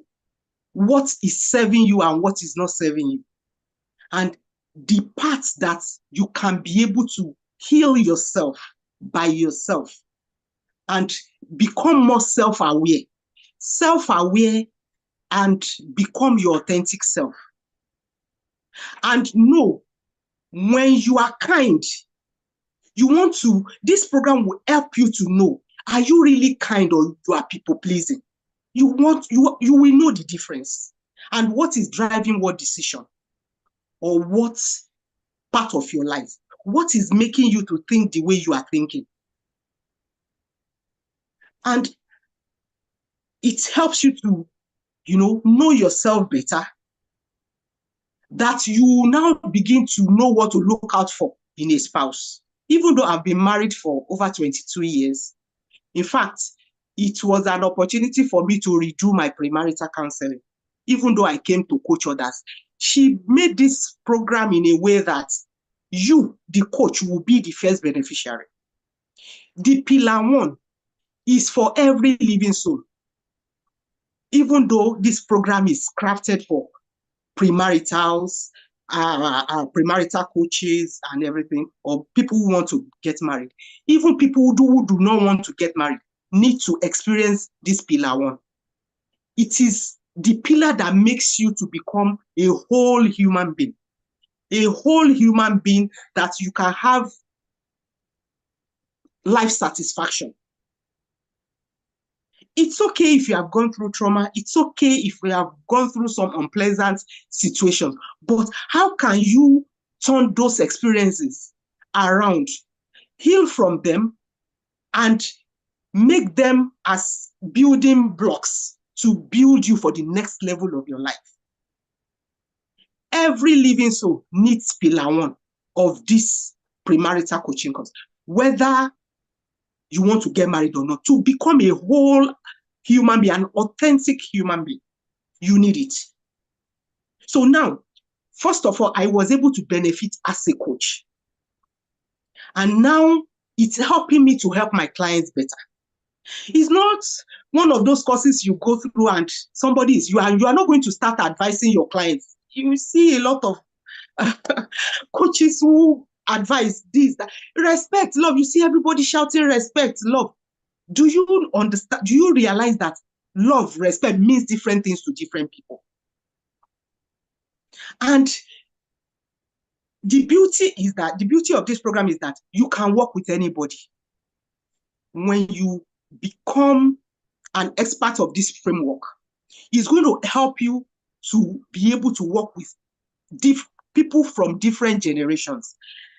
what is serving you and what is not serving you. And the parts that you can be able to heal yourself by yourself and become more self-aware. Self-aware and become your authentic self. And know when you are kind, this program will help you to know, are you really kind or you are people pleasing? You will know the difference and what is driving what decision or what part of your life. What is making you to think the way you are thinking? And it helps you to, know yourself better, that you now begin to know what to look out for in a spouse. Even though I've been married for over 22 years, in fact, it was an opportunity for me to redo my premarital counseling, even though I came to coach others. She made this program in a way that you, the coach, will be the first beneficiary. The pillar 1 is for every living soul, even though this program is crafted for premaritals, premarital coaches and everything, or people who want to get married. Even people who do not want to get married need to experience this pillar 1. It is the pillar that makes you to become a whole human being. A whole human being that you can have life satisfaction. It's okay if you have gone through trauma. It's okay if we have gone through some unpleasant situations. But how can you turn those experiences around, heal from them, and make them as building blocks to build you for the next level of your life? Every living soul needs pillar 1 of this premarital coaching course, whether you want to get married or not, to become a whole human being, an authentic human being. You need it. So now, first of all, I was able to benefit as a coach. And now it's helping me to help my clients better. It's not one of those courses you go through and you are not going to start advising your clients. You see a lot of coaches who advise this, that, respect, love. You see everybody shouting respect, love. Do you understand? Do you realize that love, respect means different things to different people? And the beauty of this program is that you can work with anybody. When you become an expert of this framework, it's going to help you to be able to work with people from different generations.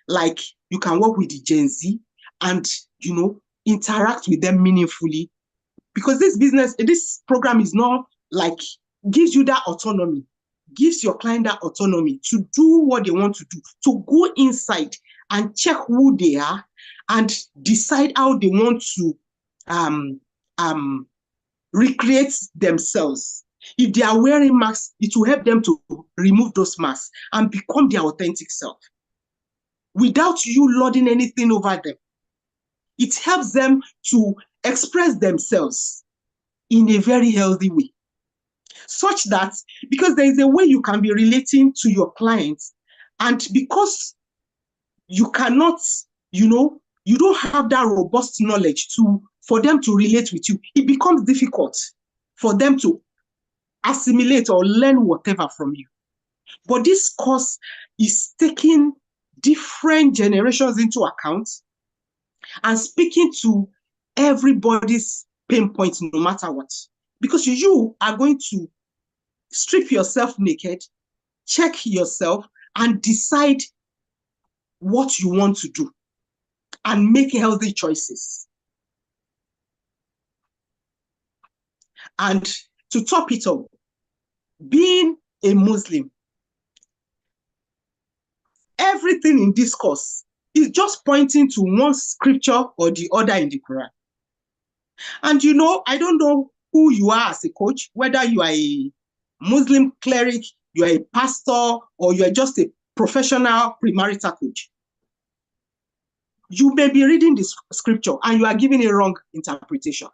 Like you can work with the Gen Z and, interact with them meaningfully, because this program is not like, gives you that autonomy, gives your client that autonomy to do what they want to do, to go inside and check who they are and decide how they want to recreate themselves. If they are wearing masks, it will help them to remove those masks and become their authentic self without you lording anything over them. It helps them to express themselves in a very healthy way, such that, because there is a way you can be relating to your clients, and because you cannot, you don't have that robust knowledge for them to relate with you, it becomes difficult for them to assimilate or learn whatever from you. But this course is taking different generations into account and speaking to everybody's pain points, no matter what. Because you are going to strip yourself naked, check yourself, and decide what you want to do and make healthy choices. And to top it all, being a Muslim, everything in this course is just pointing to one scripture or the other in the Quran. And I don't know who you are as a coach, whether you are a Muslim cleric, you are a pastor, or you are just a professional premarital coach. You may be reading this scripture and you are giving a wrong interpretation,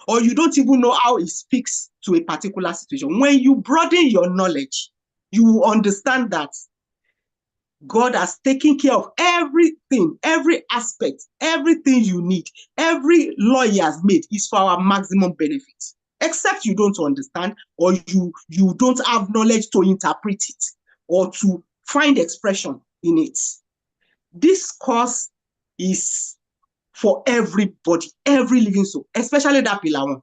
or you don't even know how it speaks to a particular situation. When you broaden your knowledge, you will understand that God has taken care of everything, every aspect, everything you need, every law he has made is for our maximum benefit. Except you don't understand, or you don't have knowledge to interpret it or to find expression in it. This course is for everybody, every living soul, especially that pillar one.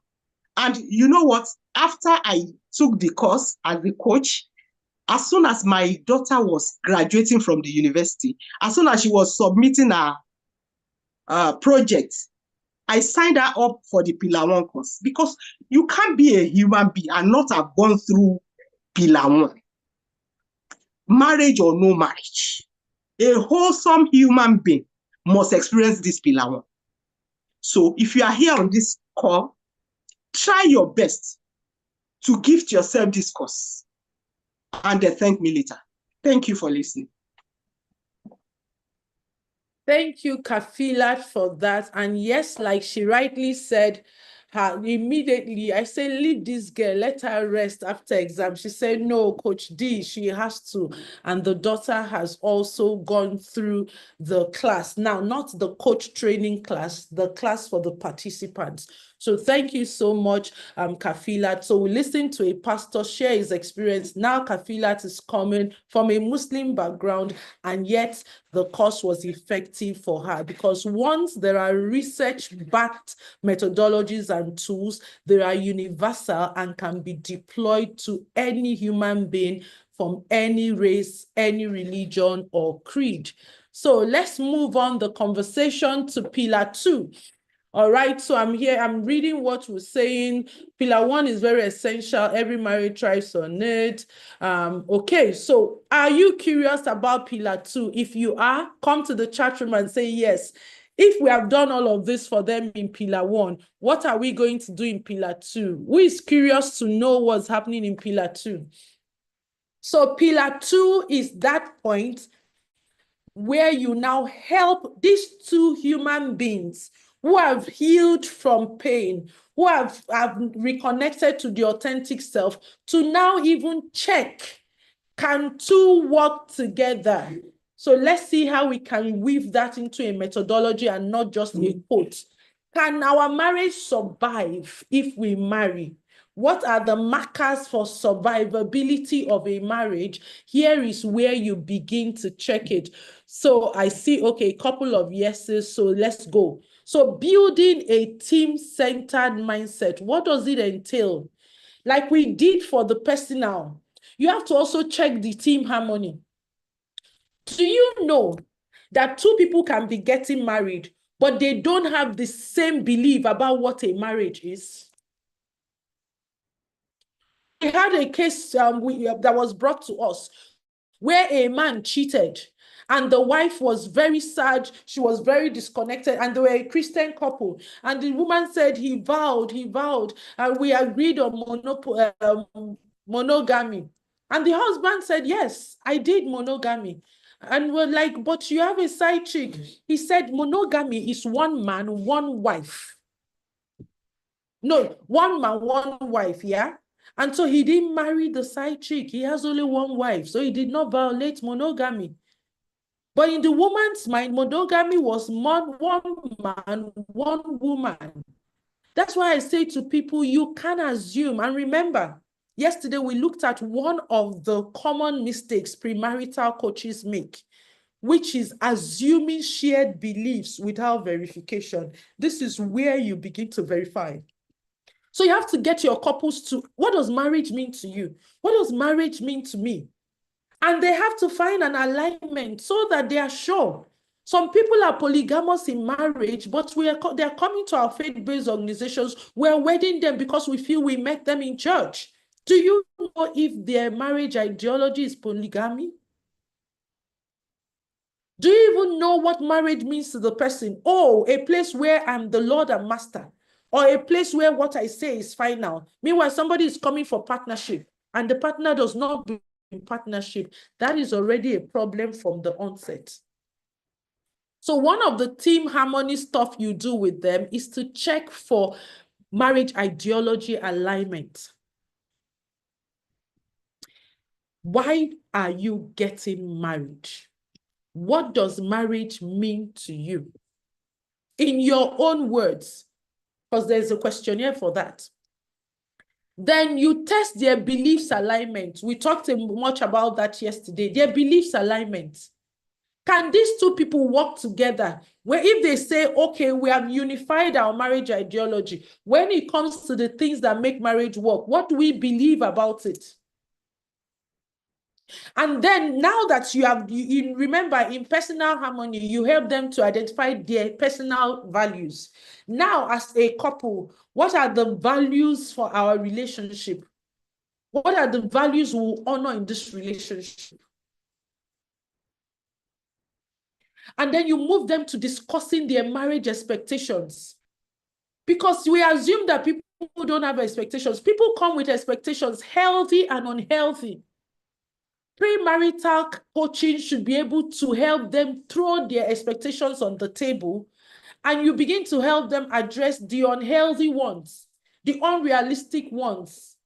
And you know what? After I took the course as a coach, as soon as my daughter was graduating from the university, as soon as she was submitting her project, I signed her up for the Pillar 1 course, because you can't be a human being and not have gone through Pillar 1. Marriage or no marriage, a wholesome human being must experience this Pillar 1. So if you are here on this call, try your best to gift yourself this course and then thank me later. Thank you for listening. Thank you, Kafilat, for that. And yes, like she rightly said, immediately I say, leave this girl, let her rest after exam. She said, no, Coach D, she has to. And the daughter has also gone through the class. Now, not the coach training class, the class for the participants. So thank you so much, Kafilat. So we listened to a pastor share his experience. Now Kafilat is coming from a Muslim background, and yet the course was effective for her, because once there are research-backed methodologies and tools, they are universal and can be deployed to any human being from any race, any religion, or creed. So let's move on the conversation to Pillar 2. All right, so I'm here, I'm reading what we're saying. Pillar 1 is very essential. Every marriage thrives on it. Okay, so are you curious about Pillar 2? If you are, come to the chat room and say yes. If we have done all of this for them in Pillar 1, what are we going to do in Pillar 2? Who is curious to know what's happening in Pillar 2? So Pillar 2 is that point where you now help these two human beings who have healed from pain, who have reconnected to the authentic self, to now even check, can two work together? So let's see how we can weave that into a methodology and not just a quote. Can our marriage survive if we marry? What are the markers for survivability of a marriage? Here is where you begin to check it. So I see, okay, a couple of yeses, so let's go. So building a team-centered mindset, what does it entail? Like we did for the personal, you have to also check the team harmony. Do you know that two people can be getting married, but they don't have the same belief about what a marriage is? We had a case that was brought to us where a man cheated and the wife was very sad. She was very disconnected, and they were a Christian couple. And the woman said he vowed, and we agreed on monogamy. And the husband said, yes, I did monogamy. And we're like, but you have a side chick. He said, monogamy is one man, one wife. No, one man, one wife, yeah? And so he didn't marry the side chick. He has only one wife. So he did not violate monogamy. But in the woman's mind, monogamy was one man, one woman. That's why I say to people, you can assume. And remember, yesterday we looked at one of the common mistakes premarital coaches make, which is assuming shared beliefs without verification. This is where you begin to verify. So you have to get your couples to, what does marriage mean to you? What does marriage mean to me? And they have to find an alignment so that they are sure. Some people are polygamous in marriage, but they are coming to our faith-based organizations. We're wedding them because we feel we met them in church. Do you know if their marriage ideology is polygamy? Do you even know what marriage means to the person? Oh, a place where I'm the Lord and Master. Or a place where what I say is final. Meanwhile, somebody is coming for partnership and the partner does not believe in partnership. That is already a problem from the onset. So one of the team harmony stuff you do with them is to check for marriage ideology alignment. Why are you getting married? What does marriage mean to you? In your own words, because there's a questionnaire for that. Then you test their beliefs alignment. We talked much about that yesterday. Their beliefs alignment. Can these two people work together? Where if they say, okay, we have unified our marriage ideology, when it comes to the things that make marriage work, what do we believe about it? And then now that you remember in personal harmony, you help them to identify their personal values. Now, as a couple, what are the values for our relationship? What are the values we'll honor in this relationship? And then you move them to discussing their marriage expectations. Because we assume that people don't have expectations. People come with expectations, healthy and unhealthy. Premarital coaching should be able to help them throw their expectations on the table, and you begin to help them address the unhealthy ones, the unrealistic ones.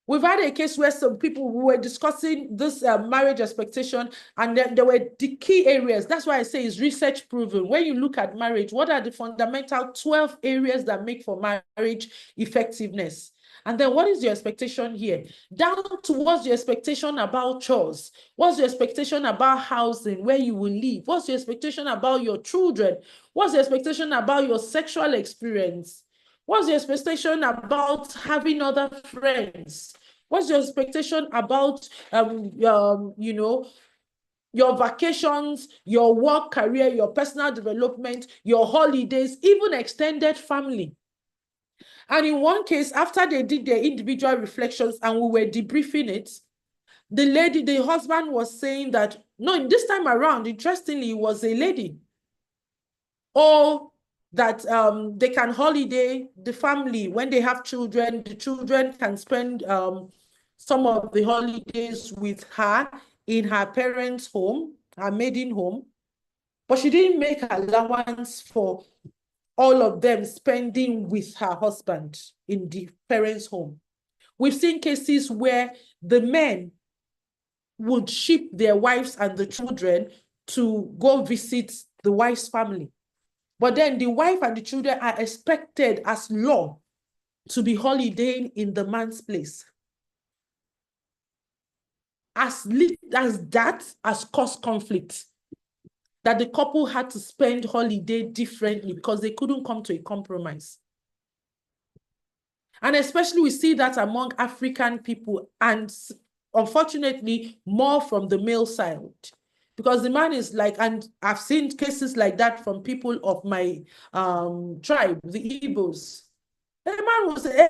We've had a case where some people were discussing this marriage expectation, and then there were the key areas. That's why I say it's research proven. When you look at marriage, what are the fundamental 12 areas that make for marriage effectiveness? And then what is your expectation here? Down to what's your expectation about chores? What's your expectation about housing, where you will live? What's your expectation about your children? What's your expectation about your sexual experience? What's your expectation about having other friends? What's your expectation about, you know, your vacations, your work career, your personal development, your holidays, even extended family? And in one case, after they did their individual reflections and we were debriefing it, the husband was saying that, no, this time around, interestingly, it was a lady. Or that they can holiday, the family, when they have children, the children can spend some of the holidays with her in her parents' home, her maiden home. But she didn't make allowance for all of them spending with her husband in the parents' home. We've seen cases where the men would ship their wives and the children to go visit the wife's family. But then the wife and the children are expected as law to be holidaying in the man's place. As that has caused conflict, that the couple had to spend holiday differently because they couldn't come to a compromise. And especially we see that among African people, and unfortunately more from the male side, because the man is like, and I've seen cases like that from people of my tribe, the Igbos. The man will say,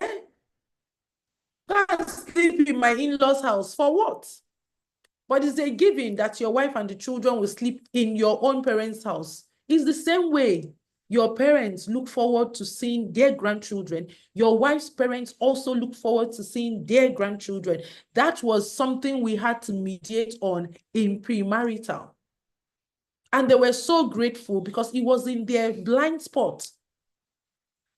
go and sleep in my in-laws' house for what? But it's a given that your wife and the children will sleep in your own parents' house. It's the same way your parents look forward to seeing their grandchildren. Your wife's parents also look forward to seeing their grandchildren. That was something we had to mediate on in premarital. And they were so grateful because it was in their blind spot.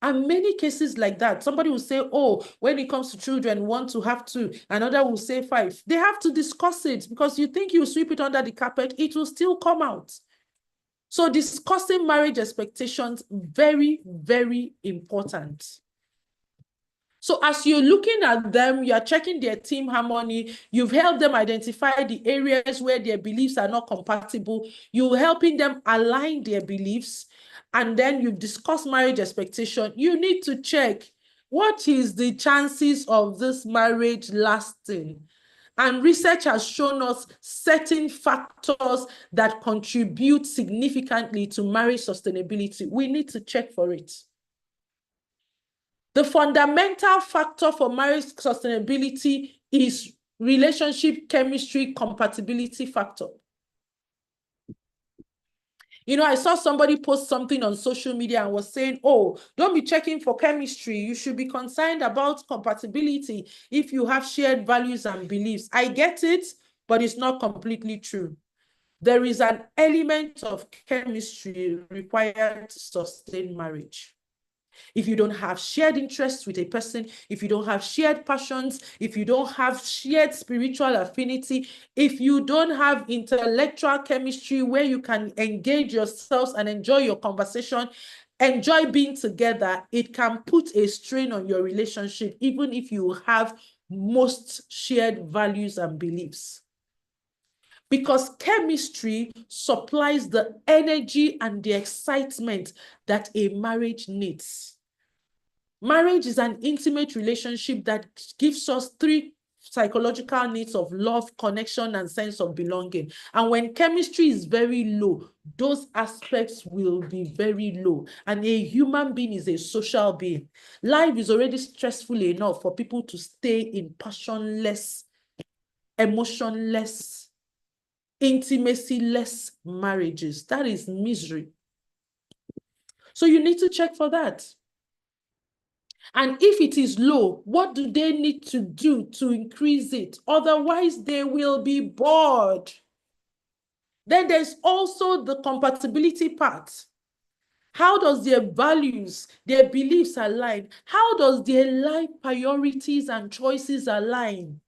And many cases like that, somebody will say, oh, when it comes to children, want to have 2, another will say 5. They have to discuss it, because you think you sweep it under the carpet, it will still come out. So discussing marriage expectations, very, very important. So as you're looking at them, you're checking their team harmony, you've helped them identify the areas where their beliefs are not compatible, you're helping them align their beliefs, and then you discuss marriage expectation. You need to check, what is the chances of this marriage lasting? And research has shown us certain factors that contribute significantly to marriage sustainability. We need to check for it. The fundamental factor for marriage sustainability is relationship chemistry compatibility factor. You know, I saw somebody post something on social media and was saying, oh, don't be checking for chemistry. You should be concerned about compatibility if you have shared values and beliefs. I get it, but it's not completely true. There is an element of chemistry required to sustain marriage. If you don't have shared interests with a person, if you don't have shared passions, if you don't have shared spiritual affinity, if you don't have intellectual chemistry where you can engage yourselves and enjoy your conversation, enjoy being together, it can put a strain on your relationship, even if you have most shared values and beliefs. Because chemistry supplies the energy and the excitement that a marriage needs. Marriage is an intimate relationship that gives us 3 psychological needs of love, connection, and sense of belonging. And when chemistry is very low, those aspects will be very low. And a human being is a social being. Life is already stressful enough for people to stay in passionless, emotionless, intimacy-less marriages. That is misery. So you need to check for that. And if it is low, what do they need to do to increase it? Otherwise, they will be bored. Then there's also the compatibility part. How does their values, their beliefs align? How does their life priorities and choices align?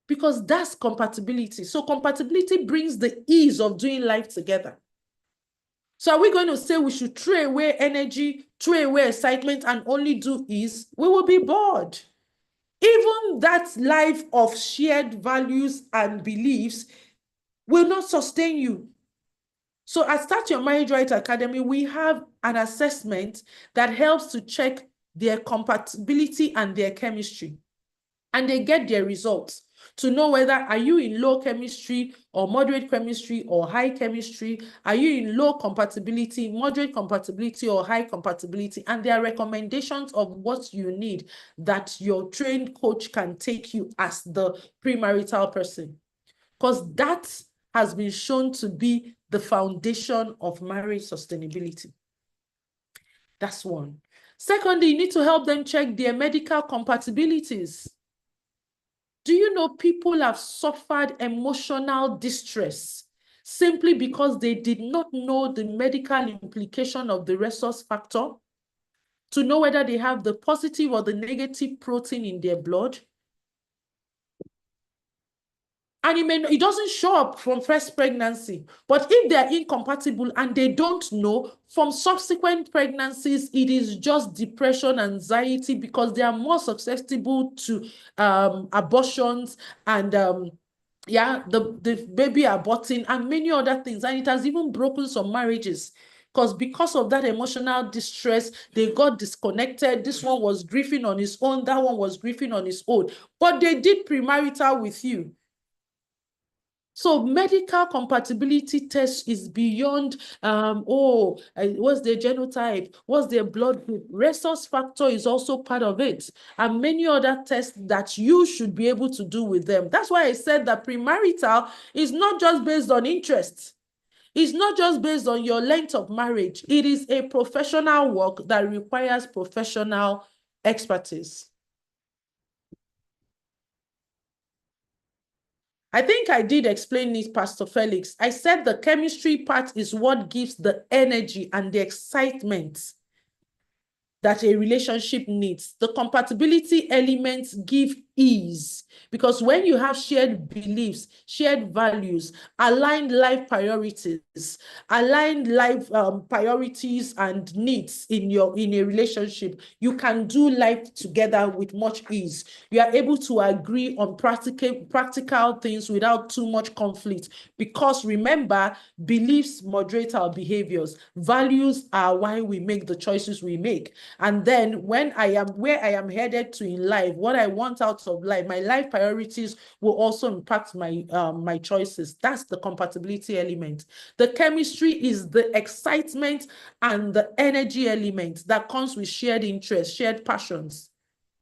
Because that's compatibility. So compatibility brings the ease of doing life together. So are we going to say we should throw away energy, throw away excitement, and only do ease? We will be bored. Even that life of shared values and beliefs will not sustain you. So at Start Your Marriage Right Academy, we have an assessment that helps to check their compatibility and their chemistry. And they get their results to know whether are you in low chemistry or moderate chemistry or high chemistry, are you in low compatibility, moderate compatibility, or high compatibility, and there are recommendations of what you need that your trained coach can take you as the premarital person, because that has been shown to be the foundation of marriage sustainability. That's one. Secondly, you need to help them check their medical compatibilities. Do you know people have suffered emotional distress simply because they did not know the medical implication of the rhesus factor to know whether they have the positive or the negative protein in their blood? And it doesn't show up from first pregnancy. But if they're incompatible and they don't know, from subsequent pregnancies, it is just depression, anxiety, because they are more susceptible to abortions and the baby aborting and many other things. And it has even broken some marriages. Because of that emotional distress, they got disconnected. This one was grieving on his own. That one was grieving on his own. But they did premarital with you. So medical compatibility test is beyond, what's their genotype? What's their blood group? Resource factor is also part of it. And many other tests that you should be able to do with them. That's why I said that premarital is not just based on interest. It's not just based on your length of marriage. It is a professional work that requires professional expertise. I think I did explain this, Pastor Felix. I said the chemistry part is what gives the energy and the excitement that a relationship needs. The compatibility elements give ease, because when you have shared beliefs, shared values, aligned life priorities, aligned life priorities and needs in a relationship, you can do life together with much ease. You are able to agree on practical things without too much conflict, because remember, beliefs moderate our behaviors. Values are why we make the choices we make. And then when I am where I am headed to in life, what I want out of life, my life priorities will also impact my my choices. That's the compatibility element. The chemistry is the excitement and the energy element that comes with shared interests, shared passions.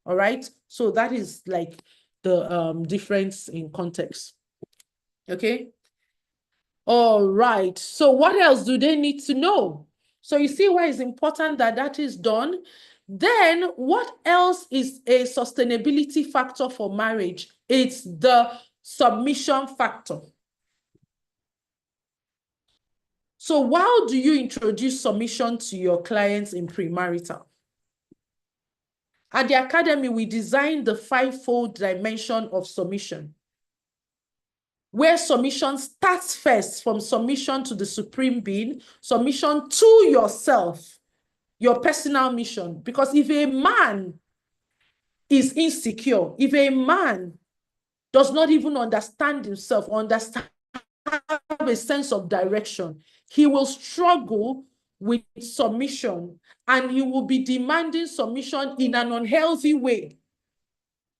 All right. So that is like the difference in context. Okay. All right. So what else do they need to know? So you see why it's important that that is done. Then what else is a sustainability factor for marriage? It's the submission factor. So how do you introduce submission to your clients in premarital? At the Academy, we designed the 5-fold dimension of submission, where submission starts first, from submission to the supreme being, submission to yourself, your personal mission. Because if a man is insecure, if a man does not even understand himself, have a sense of direction, he will struggle with submission, and he will be demanding submission in an unhealthy way.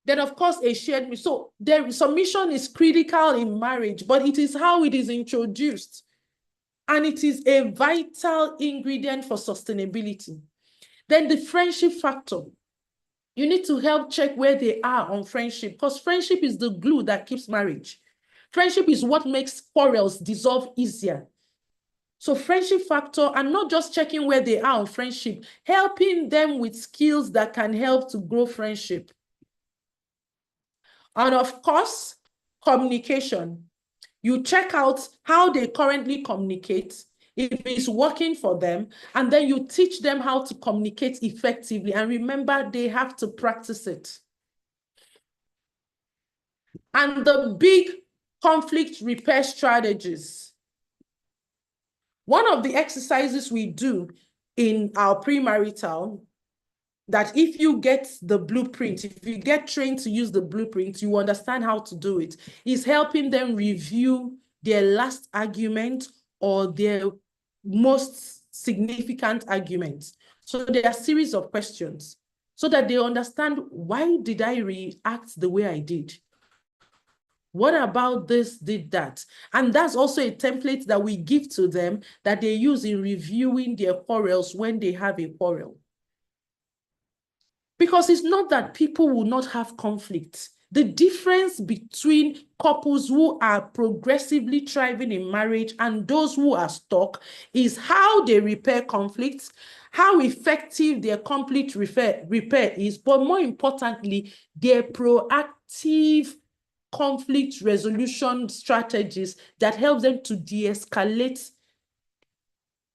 Then, of course, a shared mission. So submission is critical in marriage, but it is how it is introduced. And it is a vital ingredient for sustainability. Then the friendship factor. You need to help check where they are on friendship, because friendship is the glue that keeps marriage. Friendship is what makes quarrels dissolve easier. So friendship factor, and not just checking where they are on friendship, helping them with skills that can help to grow friendship. And of course, communication. You check out how they currently communicate, if it's working for them, and then you teach them how to communicate effectively. And remember, they have to practice it. And the big conflict repair strategies. One of the exercises we do in our premarital, that if you get the blueprint, if you get trained to use the blueprint, you understand how to do it, is helping them review their last argument or their most significant argument. So there are a series of questions so that they understand, why did I react the way I did? What about this, did that? And that's also a template that we give to them that they use in reviewing their quarrels when they have a quarrel. Because it's not that people will not have conflicts. The difference between couples who are progressively thriving in marriage and those who are stuck is how they repair conflicts, how effective their conflict repair is, but more importantly, their proactive conflict resolution strategies that help them to de-escalate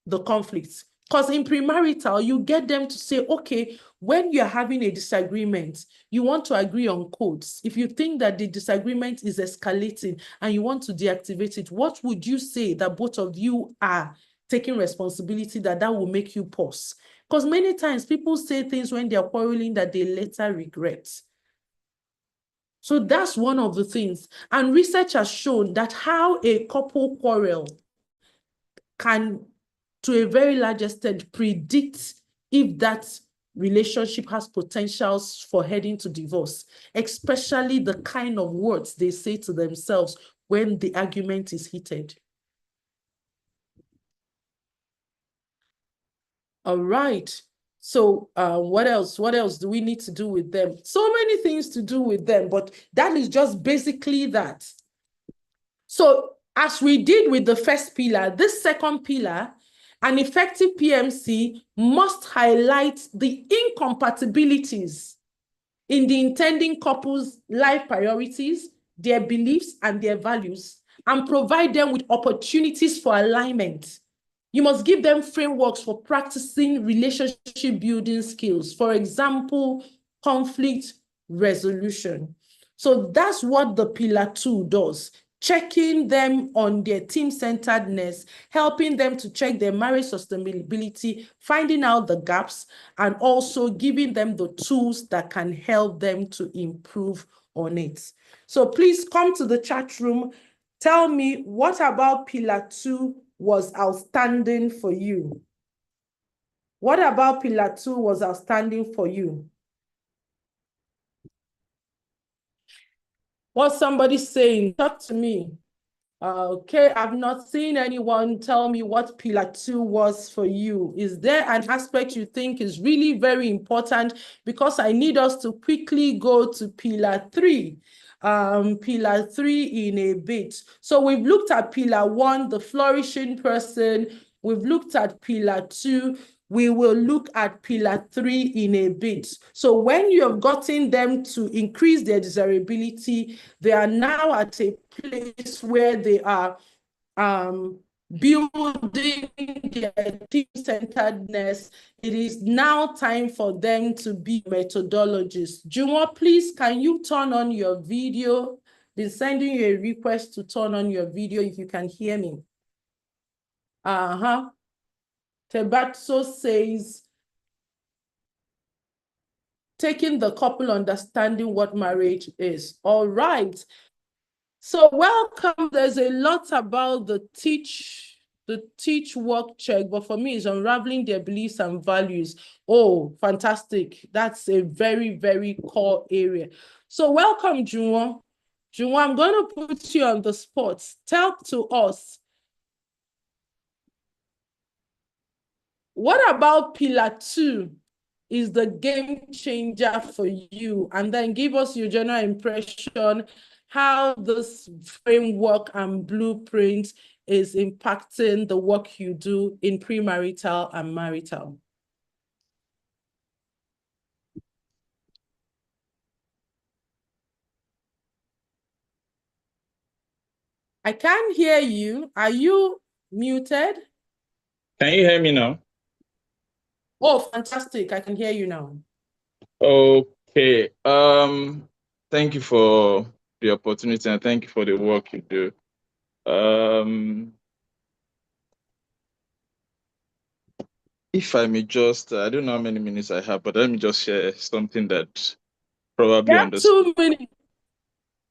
the conflicts. Because in premarital, you get them to say, okay, when you're having a disagreement, you want to agree on codes. If you think that the disagreement is escalating and you want to deactivate it, what would you say that both of you are taking responsibility that will make you pause? Because many times people say things when they're quarreling that they later regret. So that's one of the things. And research has shown that how a couple quarrel can, to a very large extent, predict if that relationship has potentials for heading to divorce, especially the kind of words they say to themselves when the argument is heated. All right. So what else? What else do we need to do with them? So many things to do with them, but that is just basically that. So as we did with the first pillar, this second pillar, an effective PMC must highlight the incompatibilities in the intending couple's life priorities, their beliefs, and their values, and provide them with opportunities for alignment. You must give them frameworks for practicing relationship building skills. For example, conflict resolution. So that's what the pillar 2 does. Checking them on their team-centeredness, helping them to check their marriage sustainability, finding out the gaps, and also giving them the tools that can help them to improve on it. So please come to the chat room. Tell me, what about pillar 2 was outstanding for you? What about pillar 2 was outstanding for you? What's somebody saying? Talk to me. Okay, I've not seen anyone tell me what pillar 2 was for you. Is there an aspect you think is really very important? Because I need us to quickly go to pillar 3. Pillar 3 in a bit. So we've looked at pillar 1, the flourishing person. We've looked at pillar 2. We will look at pillar 3 in a bit. So when you have gotten them to increase their desirability, they are now at a place where they are building their team-centeredness. It is now time for them to be methodologists. Juma, please, can you turn on your video? Been sending you a request to turn on your video if you can hear me. Tebatso says, taking the couple understanding what marriage is. All right. So welcome. There's a lot about the teach work check, but for me, it's unraveling their beliefs and values. Oh, fantastic. That's a very, very core area. So welcome, Junwo. Junwo, I'm going to put you on the spot. Tell to us, what about pillar 2 is the game changer for you? And then give us your general impression how this framework and blueprint is impacting the work you do in premarital and marital. I can't hear you. Are you muted? Can you hear me now? Oh, fantastic. I can hear you now. Okay. Thank you for the opportunity and thank you for the work you do. If I may just, I don't know how many minutes I have, but let me just share something that probably understood. 2 minutes.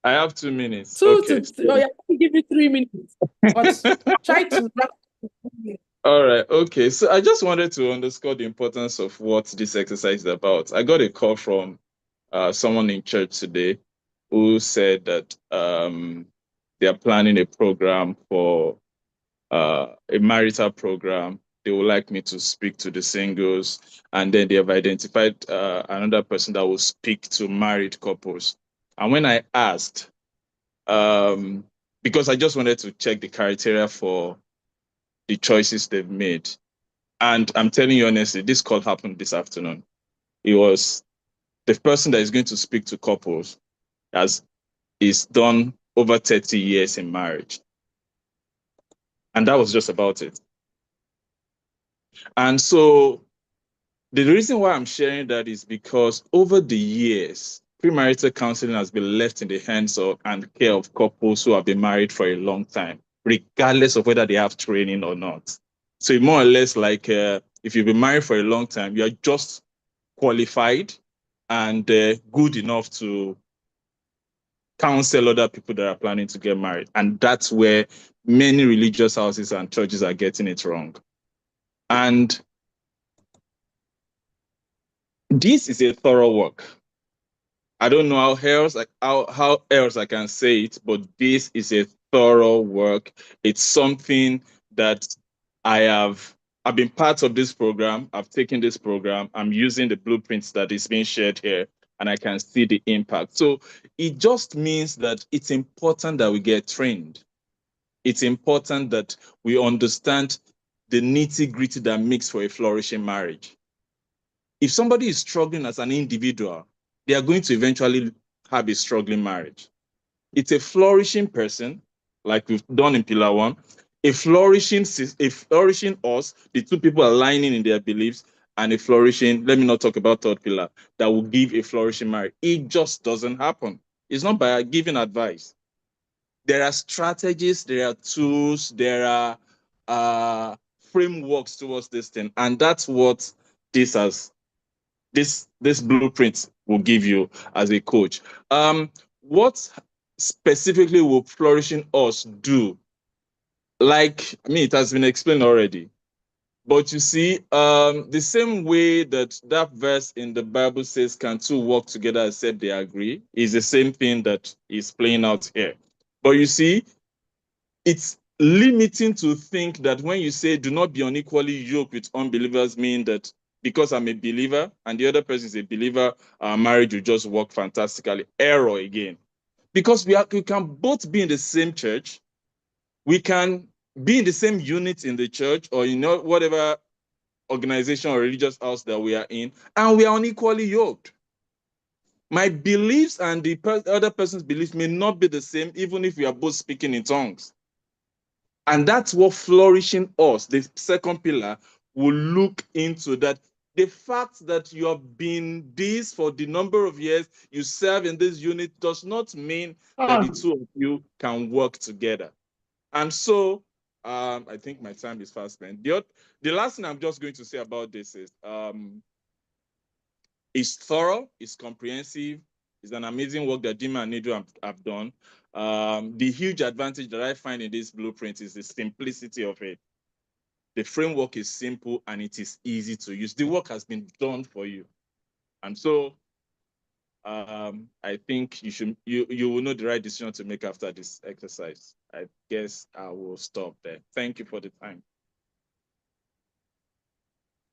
I have 2 minutes. Two Okay. to, oh, yeah, I can give you 3 minutes, but try to wrap. All right. Okay. So I just wanted to underscore the importance of what this exercise is about. I got a call from someone in church today who said that they are planning a program for a marital program. They would like me to speak to the singles, and then they have identified another person that will speak to married couples. And when I asked, because I just wanted to check the criteria for the choices they've made, and I'm telling you honestly, this call happened this afternoon. It was the person that is going to speak to couples is done over 30 years in marriage. And that was just about it. And so The reason why I'm sharing that is because over the years, premarital counseling has been left in the hands of and care of couples who have been married for a long time, regardless of whether they have training or not. So more or less like if you've been married for a long time, you're just qualified and good enough to counsel other people that are planning to get married. And that's where many religious houses and churches are getting it wrong. And this is a thorough work. I don't know how else I can say it, but this is a thorough work. It's something that I've been part of this program. I've taken this program. I'm using the blueprints that is being shared here, and I can see the impact. So it just means that it's important that we get trained. It's important that we understand the nitty-gritty that makes for a flourishing marriage. If somebody is struggling as an individual, they are going to eventually have a struggling marriage. It's a flourishing person, like we've done in Pillar 1, a flourishing us, the two people aligning in their beliefs, and a flourishing, let me not talk about third pillar, that will give a flourishing marriage. It just doesn't happen. It's not by giving advice. There are strategies, there are tools, there are frameworks towards this thing, and that's what this has this blueprint will give you as a coach. What specifically will flourishing us do? Like, I mean, it has been explained already. But you see, the same way that verse in the Bible says, can two walk together except they agree, is the same thing that is playing out here. But you see, it's limiting to think that when you say do not be unequally yoked with unbelievers, mean that because I'm a believer and the other person is a believer, our marriage will just work fantastically. Error again. Because we can both be in the same church, we can be in the same unit in the church or whatever organization or religious house that we are in, and we are unequally yoked. My beliefs and the other person's beliefs may not be the same, even if we are both speaking in tongues. And that's what flourishing us, the second pillar, will look into that. The fact that you have been this for the number of years you serve in this unit does not mean that the two of you can work together. And so I think my time is fast spent. The last thing I'm just going to say about this is it's thorough, it's comprehensive, it's an amazing work that Dima and Nidu have done. The huge advantage that I find in this blueprint is the simplicity of it. The framework is simple and it is easy to use. The work has been done for you. And so I think you will know the right decision to make after this exercise. I guess I will stop there. Thank you for the time.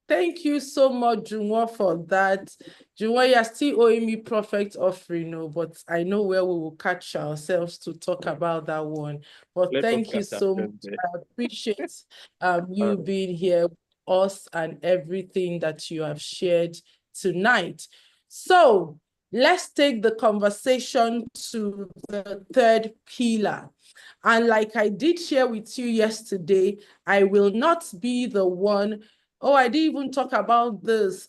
Thank you so much, Junwo, for that. Junwo, you're still owing me perfect offering, no, but I know where we will catch ourselves to talk about that one. But thank you so much. I appreciate you being here with us and everything that you have shared tonight. So let's take the conversation to the third pillar. And like I did share with you yesterday, I will not be the one. Oh, I didn't even talk about this.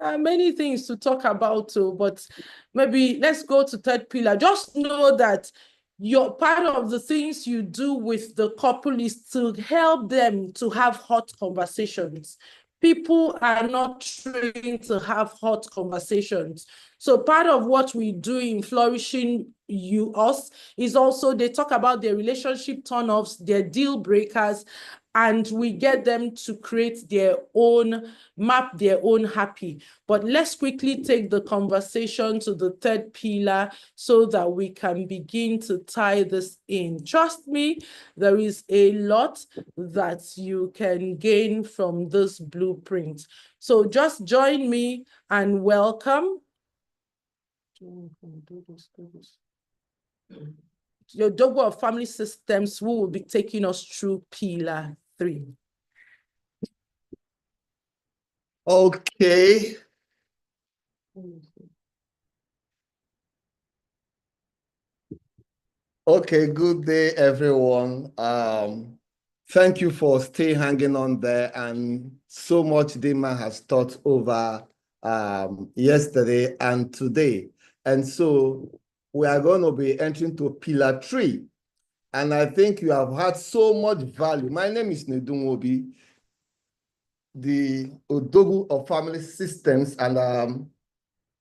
Many things to talk about too, but maybe let's go to third pillar. Just know that your part of the things you do with the couple is to help them to have hot conversations. People are not trained to have hot conversations. So part of what we do in Flourishing Us is also they talk about their relationship turn-offs, their deal breakers, and we get them to create their own, map their own happy. But let's quickly take the conversation to the third pillar so that we can begin to tie this in. Trust me, there is a lot that you can gain from this blueprint. So just join me and welcome your Dogo of Family Systems, who will be taking us through pillar 3. Okay. Okay, good day, everyone. Thank you for staying hanging on there, and so much Dima has taught over yesterday and today. And so we are going to be entering to pillar 3. And I think you have had so much value. My name is Nedunwobi, the Odogu of Family Systems, and I'm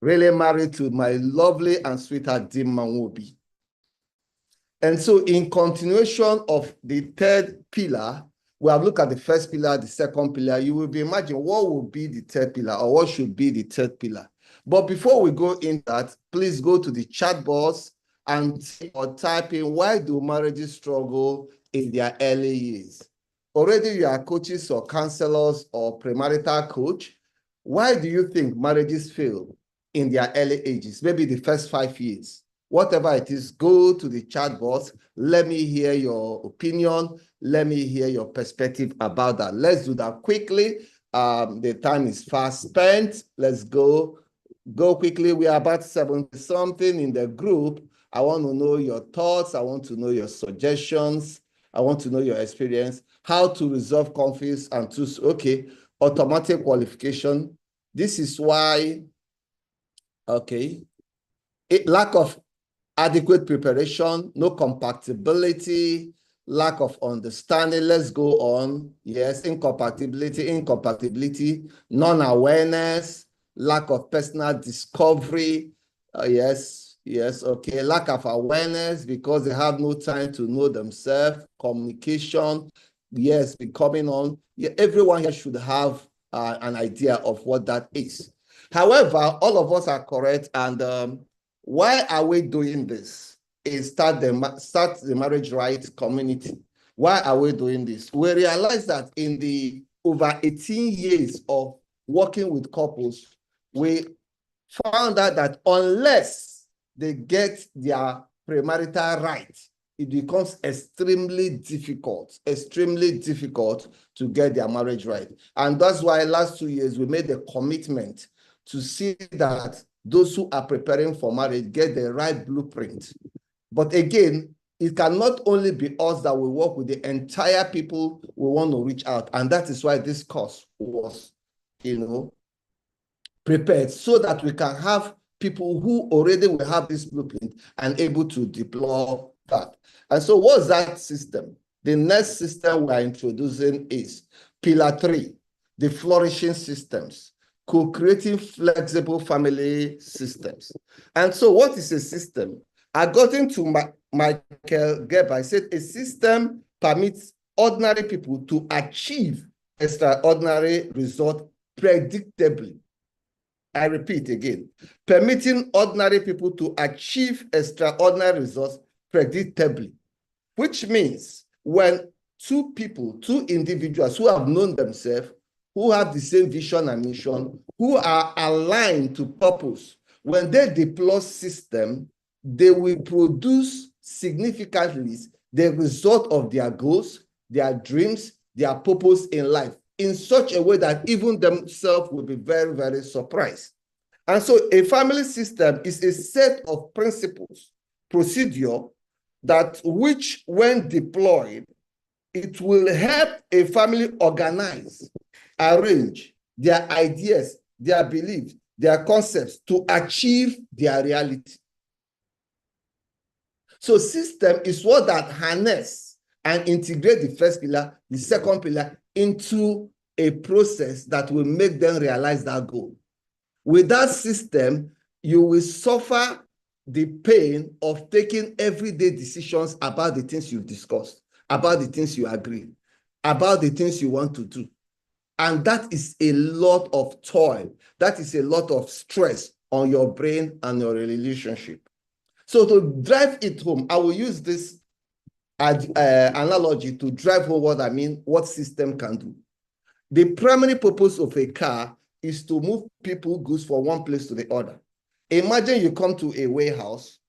really married to my lovely and sweetheart Dima Nwobi. And so in continuation of the third pillar, we have looked at the first pillar, the second pillar. You will be imagining what will be the third pillar, or what should be the third pillar. But before we go in that, please go to the chat box and or type in, why do marriages struggle in their early years? Already you are coaches or counselors or premarital coach. Why do you think marriages fail in their early ages? Maybe the first 5 years. Whatever it is, go to the chat box. Let me hear your opinion. Let me hear your perspective about that. Let's do that quickly. The time is fast spent. Let's go quickly. We are about 70 something in the group. I want to know your thoughts. I want to know your suggestions. I want to know your experience, how to resolve conflicts and to, okay, automatic qualification. This is why, okay, lack of adequate preparation, no compatibility, lack of understanding. Let's go on. Yes, incompatibility, non-awareness, lack of personal discovery. Yes, okay. Lack of awareness because they have no time to know themselves. Communication, yes, becoming on. Yeah, everyone here should have an idea of what that is. However, all of us are correct, and why are we doing this? Is start the marriage rights community. Why are we doing this? We realize that in the over 18 years of working with couples, we found out that unless they get their premarital rights, it becomes extremely difficult to get their marriage right. And that's why last 2 years we made a commitment to see that those who are preparing for marriage get the right blueprint. But again, it cannot only be us that will work with the entire people we want to reach out. And that is why this course was, prepared, so that we can have people who already will have this blueprint and able to deploy that. And so what's that system? The next system we are introducing is pillar 3, the flourishing systems, co-creating flexible family systems. And so what is a system? According to Michael Gerber, I said a system permits ordinary people to achieve extraordinary results predictably. I repeat again, permitting ordinary people to achieve extraordinary results predictably, which means when two individuals who have known themselves, who have the same vision and mission, who are aligned to purpose, when they deploy system, they will produce significantly the result of their goals, their dreams, their purpose in life, in such a way that even themselves will be very, very surprised. And so a family system is a set of principles, procedure, that which when deployed, it will help a family organize, arrange their ideas, their beliefs, their concepts to achieve their reality. So system is what that harness and integrate the first pillar, the second pillar into a process that will make them realize that goal. With that system, you will suffer the pain of taking everyday decisions about the things you've discussed, about the things you agree, about the things you want to do. And that is a lot of toil. That is a lot of stress on your brain and your relationship. So to drive it home, I will use this analogy to drive home what I mean, what system can do. The primary purpose of a car is to move people, goods from one place to the other. Imagine you come to a warehouse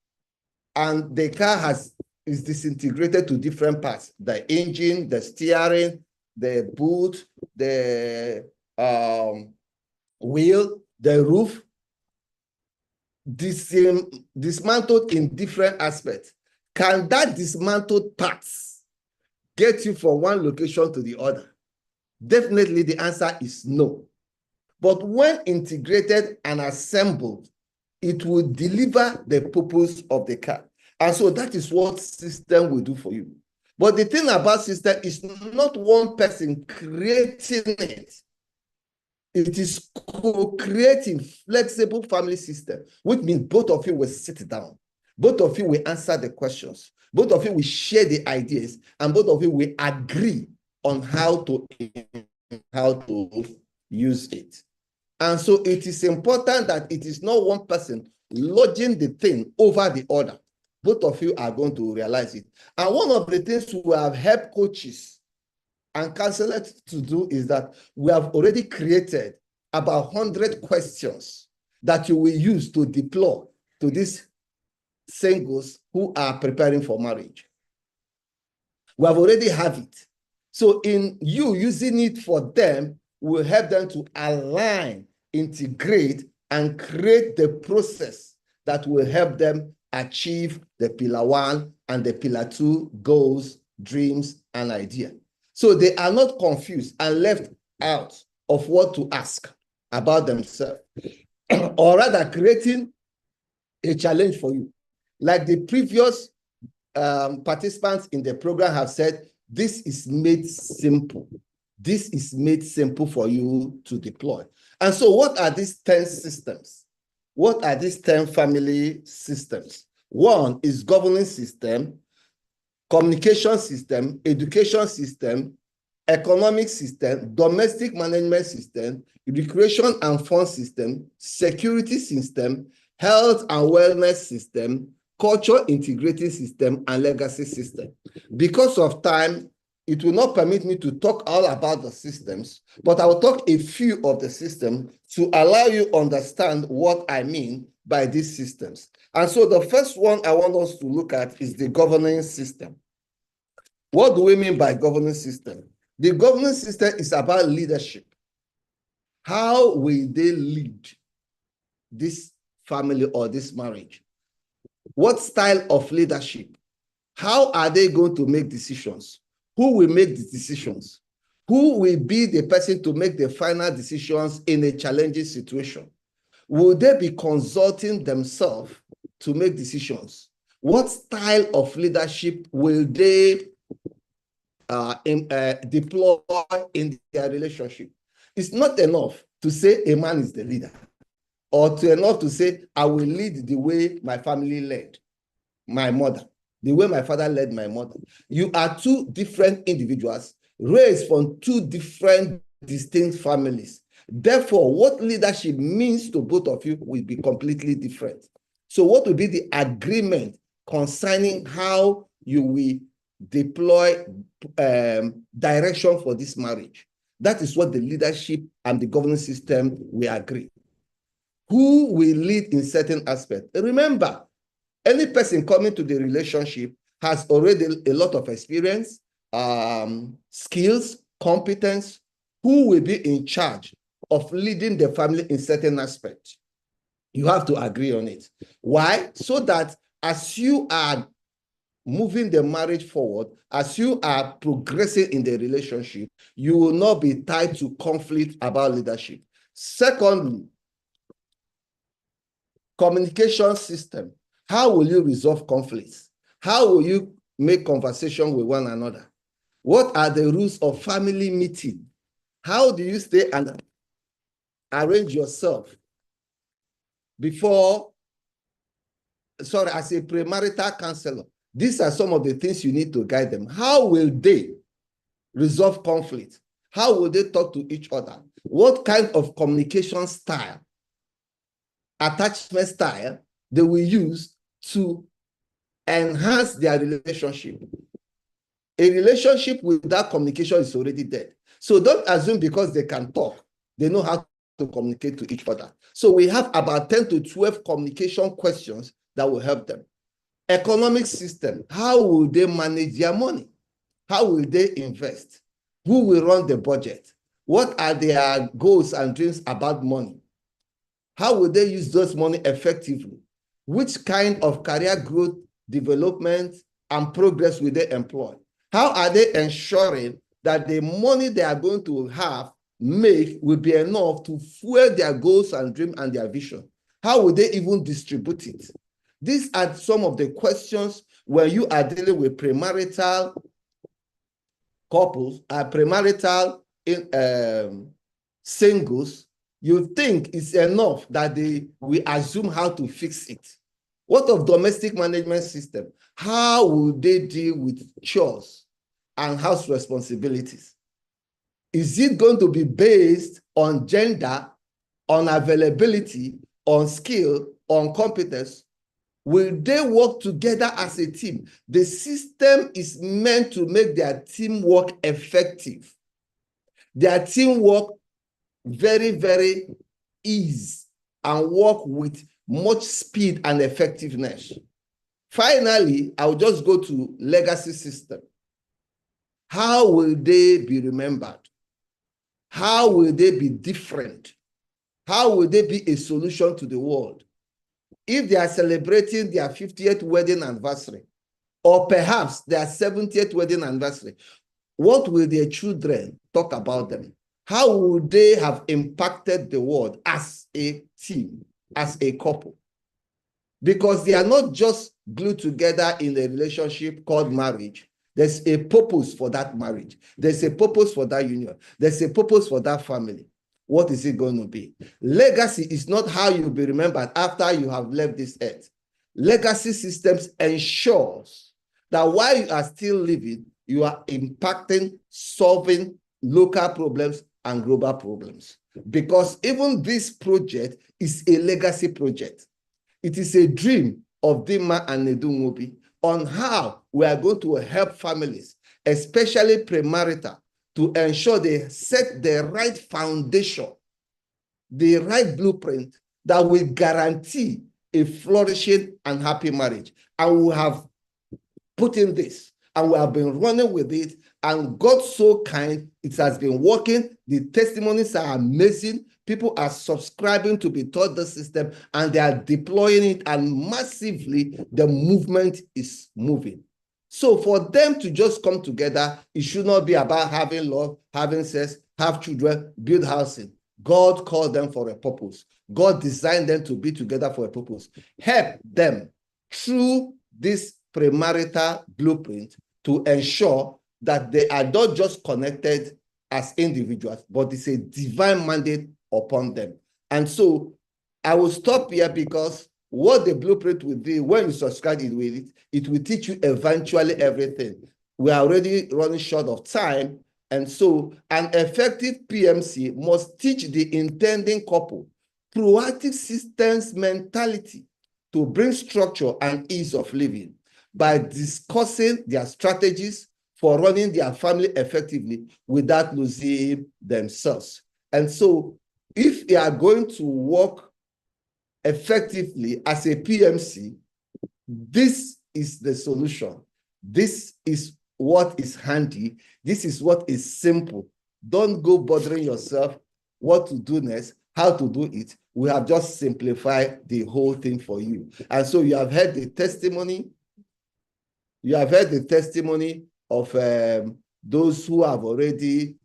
and the car is disintegrated to different parts: the engine, the steering, the boot, the wheel, the roof, dismantled in different aspects. Can that dismantled parts get you from one location to the other? Definitely the answer is no. But when integrated and assembled, it will deliver the purpose of the car. And so that is what system will do for you. But the thing about system is not one person creating it. It is co-creating flexible family system, which means both of you will sit down. Both of you will answer the questions. Both of you will share the ideas, and both of you will agree on how to use it. And so it is important that it is not one person lodging the thing over the other. Both of you are going to realize it. And one of the things we have helped coaches and counselors to do is that we have already created about 100 questions that you will use to deploy to these singles who are preparing for marriage. We have already have it. So in you using it for them will help them to align, integrate, and create the process that will help them achieve the pillar 1 and the pillar 2 goals, dreams, and idea. So they are not confused and left out of what to ask about themselves, or rather creating a challenge for you. Like the previous participants in the program have said, this is made simple. This is made simple for you to deploy. And so what are these 10 systems? What are these 10 family systems? One is governance system, communication system, education system, economic system, domestic management system, recreation and fun system, security system, health and wellness system, culture integrating system, and legacy system. Because of time, it will not permit me to talk all about the systems, but I will talk a few of the systems to allow you understand what I mean by these systems. And so the first one I want us to look at is the governance system. What do we mean by governance system? The governance system is about leadership. How will they lead this family or this marriage? What style of leadership? How are they going to make decisions? Who will make the decisions? Who will be the person to make the final decisions in a challenging situation? Will they be consulting themselves to make decisions? What style of leadership will they deploy in their relationship? It's not enough to say a man is the leader, or enough to say, I will lead the way my family led my mother, the way my father led my mother. You are two different individuals raised from two different distinct families. Therefore, what leadership means to both of you will be completely different. So what will be the agreement concerning how you will deploy direction for this marriage? That is what the leadership and the governance system will agree. Who will lead in certain aspects? Remember, any person coming to the relationship has already a lot of experience, skills, competence. Who will be in charge of leading the family in certain aspects? You have to agree on it. Why? So that as you are moving the marriage forward, as you are progressing in the relationship, you will not be tied to conflict about leadership. Secondly, communication system. How will you resolve conflicts? How will you make conversation with one another? What are the rules of family meeting? How do you stay and arrange yourself before, as a premarital counselor? These are some of the things you need to guide them. How will they resolve conflict? How will they talk to each other? What kind of communication style, attachment style they will use to enhance their relationship? A relationship without communication is already dead. So don't assume because they can talk, they know how to communicate to each other. So we have about 10 to 12 communication questions that will help them. Economic system. How will they manage their money? How will they invest? Who will run the budget? What are their goals and dreams about money? How will they use those money effectively? Which kind of career growth, development, and progress will they employ? How are they ensuring that the money they are going to make will be enough to fuel their goals and dreams and their vision? How will they even distribute it? These are some of the questions when you are dealing with premarital couples, premarital singles. You think it's enough that we assume how to fix it. What of domestic management system? How will they deal with chores and house responsibilities? Is it going to be based on gender, on availability, on skill, on competence? Will they work together as a team? The system is meant to make their teamwork effective. Their teamwork very, very easy and work with much speed and effectiveness. Finally, I'll just go to legacy system. How will they be remembered? How will they be different? How will they be a solution to the world? If they are celebrating their 50th wedding anniversary, or perhaps their 70th wedding anniversary, what will their children talk about them? How will they have impacted the world as a team, as a couple? Because they are not just glued together in a relationship called marriage. There's a purpose for that marriage. There's a purpose for that union. There's a purpose for that family. What is it going to be? Legacy is not how you'll be remembered after you have left this earth. Legacy systems ensures that while you are still living, you are impacting, solving local problems and global problems. Because even this project is a legacy project. It is a dream of Dima and Nedunwobi on how we are going to help families, especially premarital, to ensure they set the right foundation, the right blueprint that will guarantee a flourishing and happy marriage. And we have put in this, and we have been running with it, and God so kind, it has been working. The testimonies are amazing. People are subscribing to be taught the system, and they are deploying it, and massively the movement is moving. So for them to just come together, it should not be about having love, having sex, have children, build housing. God called them for a purpose. God designed them to be together for a purpose. Help them through this premarital blueprint to ensure that they are not just connected as individuals, but it's a divine mandate upon them. And so I will stop here, because what the blueprint will do, when you subscribe with it, it will teach you eventually everything. We are already running short of time. And so an effective PMC must teach the intending couple proactive systems mentality to bring structure and ease of living by discussing their strategies for running their family effectively without losing themselves. And so if they are going to work effectively as a PMC, this is the solution. This is what is handy. This is what is simple. Don't go bothering yourself what to do next, how to do it. We have just simplified the whole thing for you. And so you have heard the testimony. You have heard the testimony of those who have already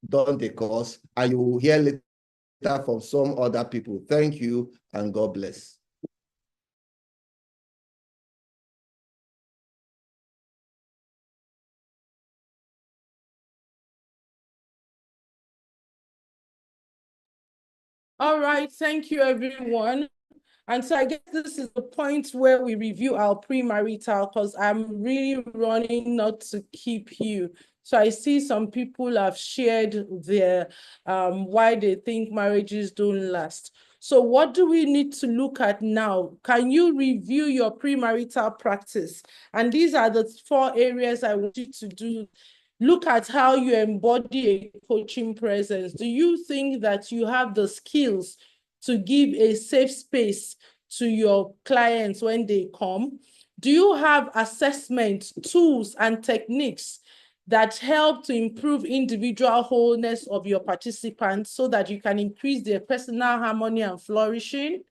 done the course, and you will hear later from some other people. Thank you, and God bless. All right, thank you, everyone. And so I guess this is the point where we review our premarital, because I'm really running not to keep you. So I see some people have shared their why they think marriages don't last. So what do we need to look at now? Can you review your premarital practice? And these are the 4 areas I want you to do. Look at how you embody a coaching presence. Do you think that you have the skills to give a safe space to your clients when they come? Do you have assessment tools and techniques that help to improve individual wholeness of your participants so that you can increase their personal harmony and flourishing?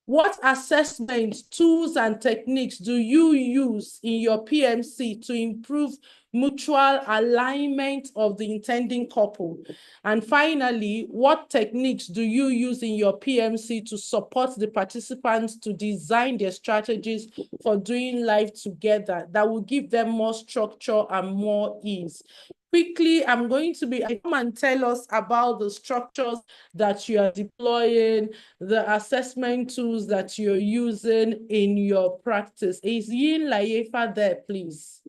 What assessment tools and techniques do you use in your PMC to improve mutual alignment of the intending couple? And finally, what techniques do you use in your PMC to support the participants to design their strategies for doing life together that will give them more structure and more ease? Quickly, I'm going to come and tell us about the structures that you are deploying, the assessment tools that you're using in your practice. Is Yin Layefa there, please?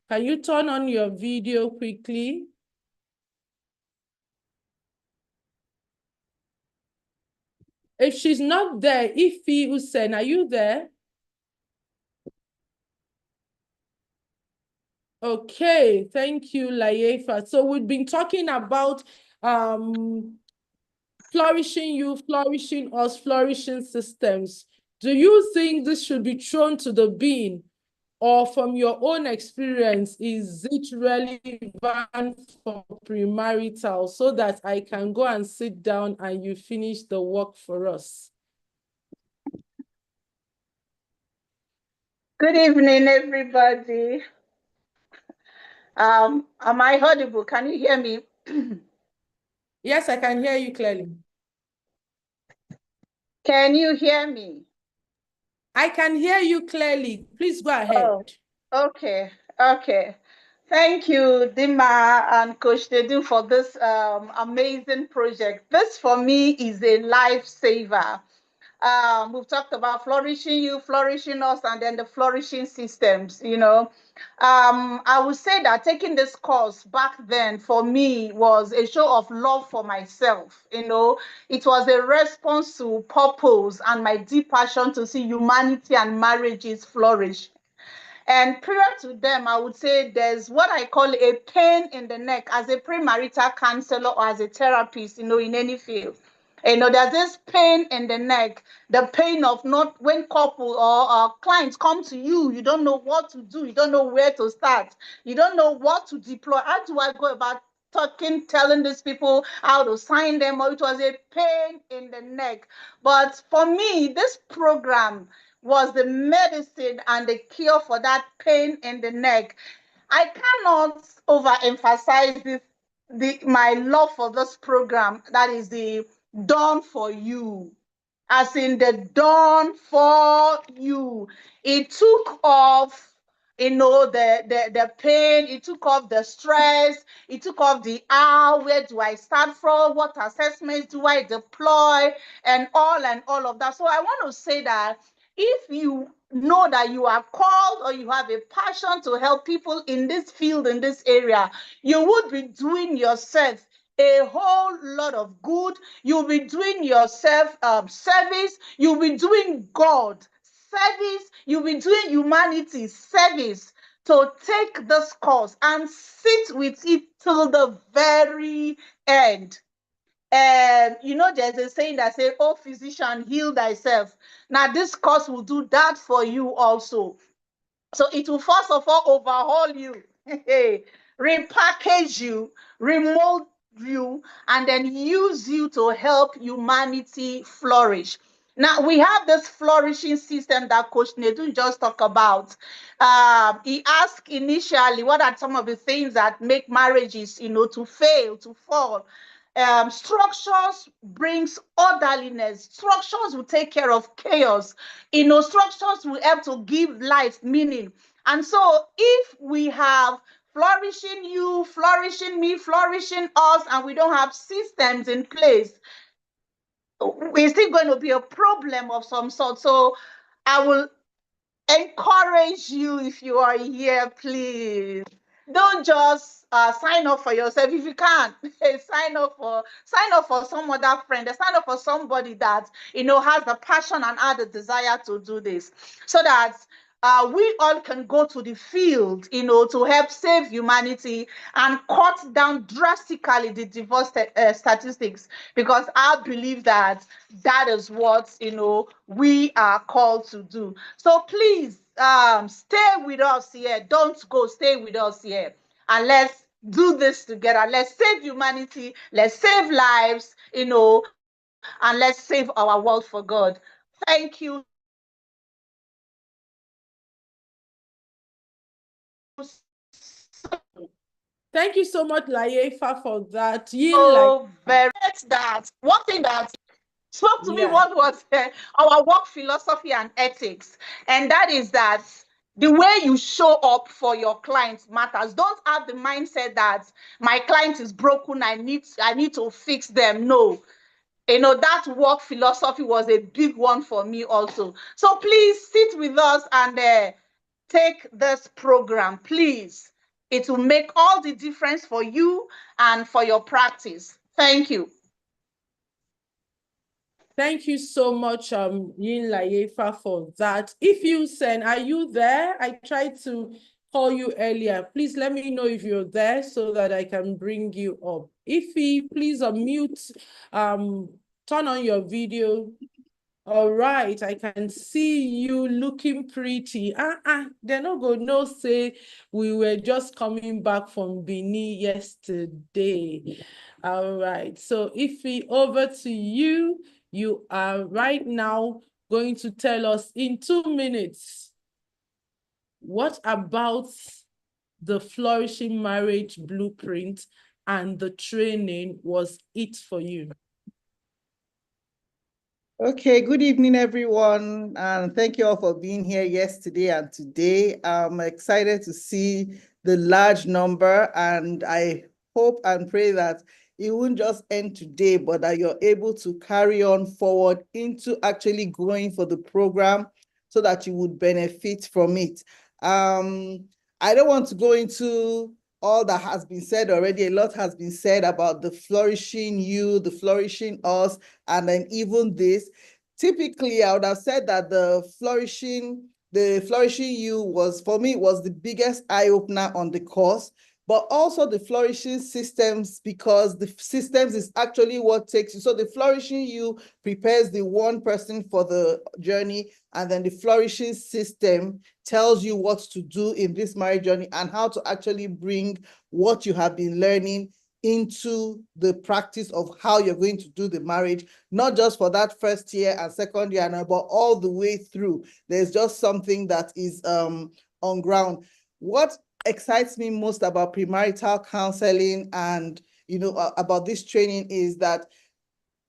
Can you turn on your video quickly? If she's not there, Ifi Hussein, are you there? Okay, thank you, Layefa. So we've been talking about flourishing you, flourishing us, flourishing systems. Do you think this should be thrown to the bin? Or from your own experience, is it relevant for premarital so that I can go and sit down and you finish the work for us? Good evening, everybody. Am I audible? Can you hear me? Yes, I can hear you clearly. Can you hear me? I can hear you clearly. Please go ahead. Oh, okay. Thank you, Dima and Coach Dedu, for this amazing project. This, for me, is a lifesaver. We've talked about flourishing you, flourishing us, and then the flourishing systems, I would say that taking this course back then for me was a show of love for myself. It was a response to purpose and my deep passion to see humanity and marriages flourish. And prior to them, I would say there's what I call a pain in the neck as a premarital counselor or as a therapist, in any field. There's this pain in the neck, the pain of not when couple or clients come to you, you don't know what to do, you don't know where to start, you don't know what to deploy. How do I go about telling these people how to sign them? Or it was a pain in the neck. But for me, this program was the medicine and the cure for that pain in the neck. I cannot overemphasize my love for this program. That is the Done for You, as in the Done for You. It took off, the pain, it took off the stress, it took off the where do I start from, what assessments do I deploy, and all of that. So I want to say that if you know that you are called or you have a passion to help people in this field, in this area, you would be doing yourself a whole lot of good. You'll be doing yourself service. You'll be doing God service. You'll be doing humanity service to take this course and sit with it till the very end. There's a saying that says, "Oh, physician, heal thyself." Now, this course will do that for you also. So it will first of all overhaul you, repackage you, remold you, and then use you to help humanity flourish. Now, we have this flourishing system that Coach Nedun just talked about. He asked initially, what are some of the things that make marriages, to fail, to fall? Structures brings orderliness. Structures will take care of chaos. Structures will help to give life meaning. And so if we have flourishing you, flourishing me, flourishing us, and we don't have systems in place, we're still going to be a problem of some sort. So I will encourage you, if you are here, please don't just sign up for yourself. If you can't, sign up for some other friend, sign up for somebody that has the passion and has the desire to do this, so that we all can go to the field, to help save humanity and cut down drastically the divorce statistics, because I believe that is what we are called to do. So please stay with us here. Don't go, stay with us here, and let's do this together. Let's save humanity, let's save lives, and let's save our world for God. Thank you. Thank you so much, Layefa, for that. So very that one thing that spoke to me was our work philosophy and ethics, and that is that the way you show up for your clients matters. Don't have the mindset that my client is broken, I need to fix them. No, that work philosophy was a big one for me also. So please sit with us and take this program, please. It will make all the difference for you and for your practice. Thank you. Thank you so much, Yin Layefa, for that. If you send, are you there? I tried to call you earlier. Please let me know if you're there so that I can bring you up. Ify, please unmute, turn on your video. All right, I can see you looking pretty. They're not going to say we were just coming back from Benin yesterday. All right, so Ify, over to you. You are right now going to tell us in 2 minutes, what about the Flourishing Marriage Blueprint and the training was it for you? Okay, good evening, everyone, and thank you all for being here yesterday and today. I'm excited to see the large number, and I hope and pray that it won't just end today, but that you're able to carry on forward into actually going for the program so that you would benefit from it. I don't want to go into all that has been said already. A lot has been said about the flourishing you, the flourishing us, and then even this. Typically, I would have said that the flourishing you was, for me, was the biggest eye-opener on the course, but also the flourishing systems, because the systems is actually what takes you. So the flourishing you prepares the one person for the journey, and then the flourishing system tells you what to do in this marriage journey and how to actually bring what you have been learning into the practice of how you're going to do the marriage, not just for that first year and second year, but all the way through. There's just something that is on ground. What excites me most about premarital counseling and about this training is that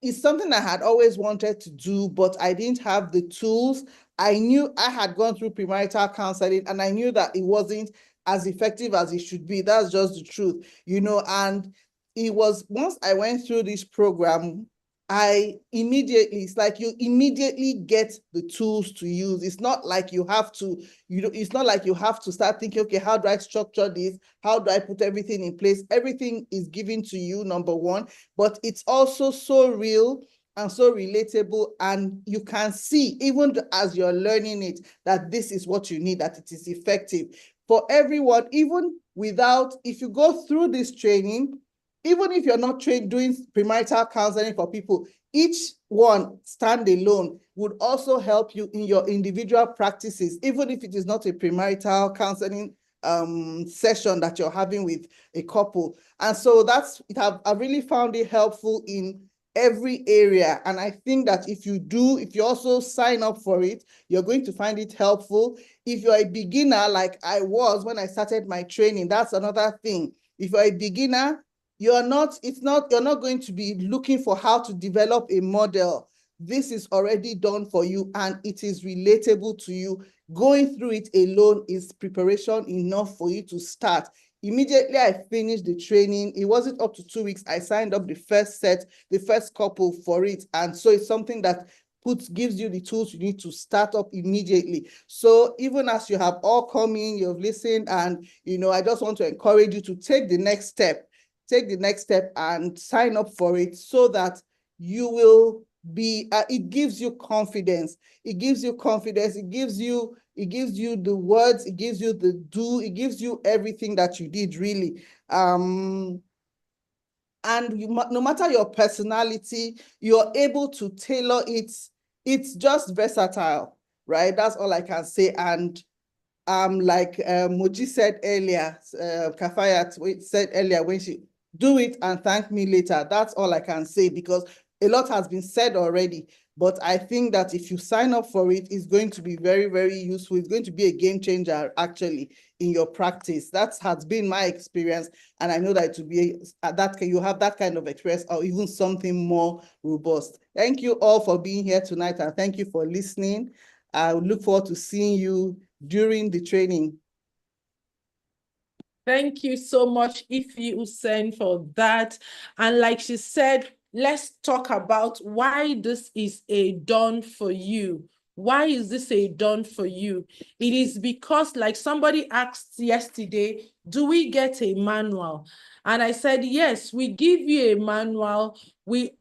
it's something I had always wanted to do, but I didn't have the tools. I knew I had gone through premarital counseling and I knew that it wasn't as effective as it should be. That's just the truth, and it was once I went through this program, it's like you immediately get the tools to use. It's not like you have to, it's not like you have to start thinking, okay, how do I structure this? How do I put everything in place? Everything is given to you, number one, but it's also so real and so relatable, and you can see, even as you're learning it, that this is what you need, that it is effective for everyone, even without, if you go through this training, even if you're not trained doing premarital counseling for people, each one standalone would also help you in your individual practices, even if it is not a premarital counseling session that you're having with a couple. And so I've really found it helpful in every area. And I think that if you also sign up for it, you're going to find it helpful. If you're a beginner, like I was when I started my training, that's another thing. If you're a beginner, you're not going to be looking for how to develop a model. This is already done for you and it is relatable to you. Going through it alone is preparation enough for you to start. Immediately I finished the training, it wasn't up to 2 weeks, I signed up the first couple for it. And so it's something that gives you the tools you need to start up immediately. So even as you have all come in, you've listened, and I just want to encourage you to take the next step. Take the next step and sign up for it so that you will be, it gives you confidence. It gives you confidence. It gives you the words, it gives you the do, it gives you everything that you did really. And no matter your personality, you're able to tailor it. It's just versatile, right? That's all I can say. And like Moji said earlier, Kafayat said earlier, when she do it and thank me later. That's all I can say, because a lot has been said already. But I think that if you sign up for it, it's going to be very, very useful. It's going to be a game changer, actually, in your practice. That has been my experience. And I know that to be that you have that kind of experience or even something more robust. Thank you all for being here tonight. And thank you for listening. I look forward to seeing you during the training. Thank you so much, Ife Hussein, for that. And like she said, let's talk about why this is a done for you. Why is this a done for you? It is because, like somebody asked yesterday, do we get a manual? And I said, yes, we give you a manual. We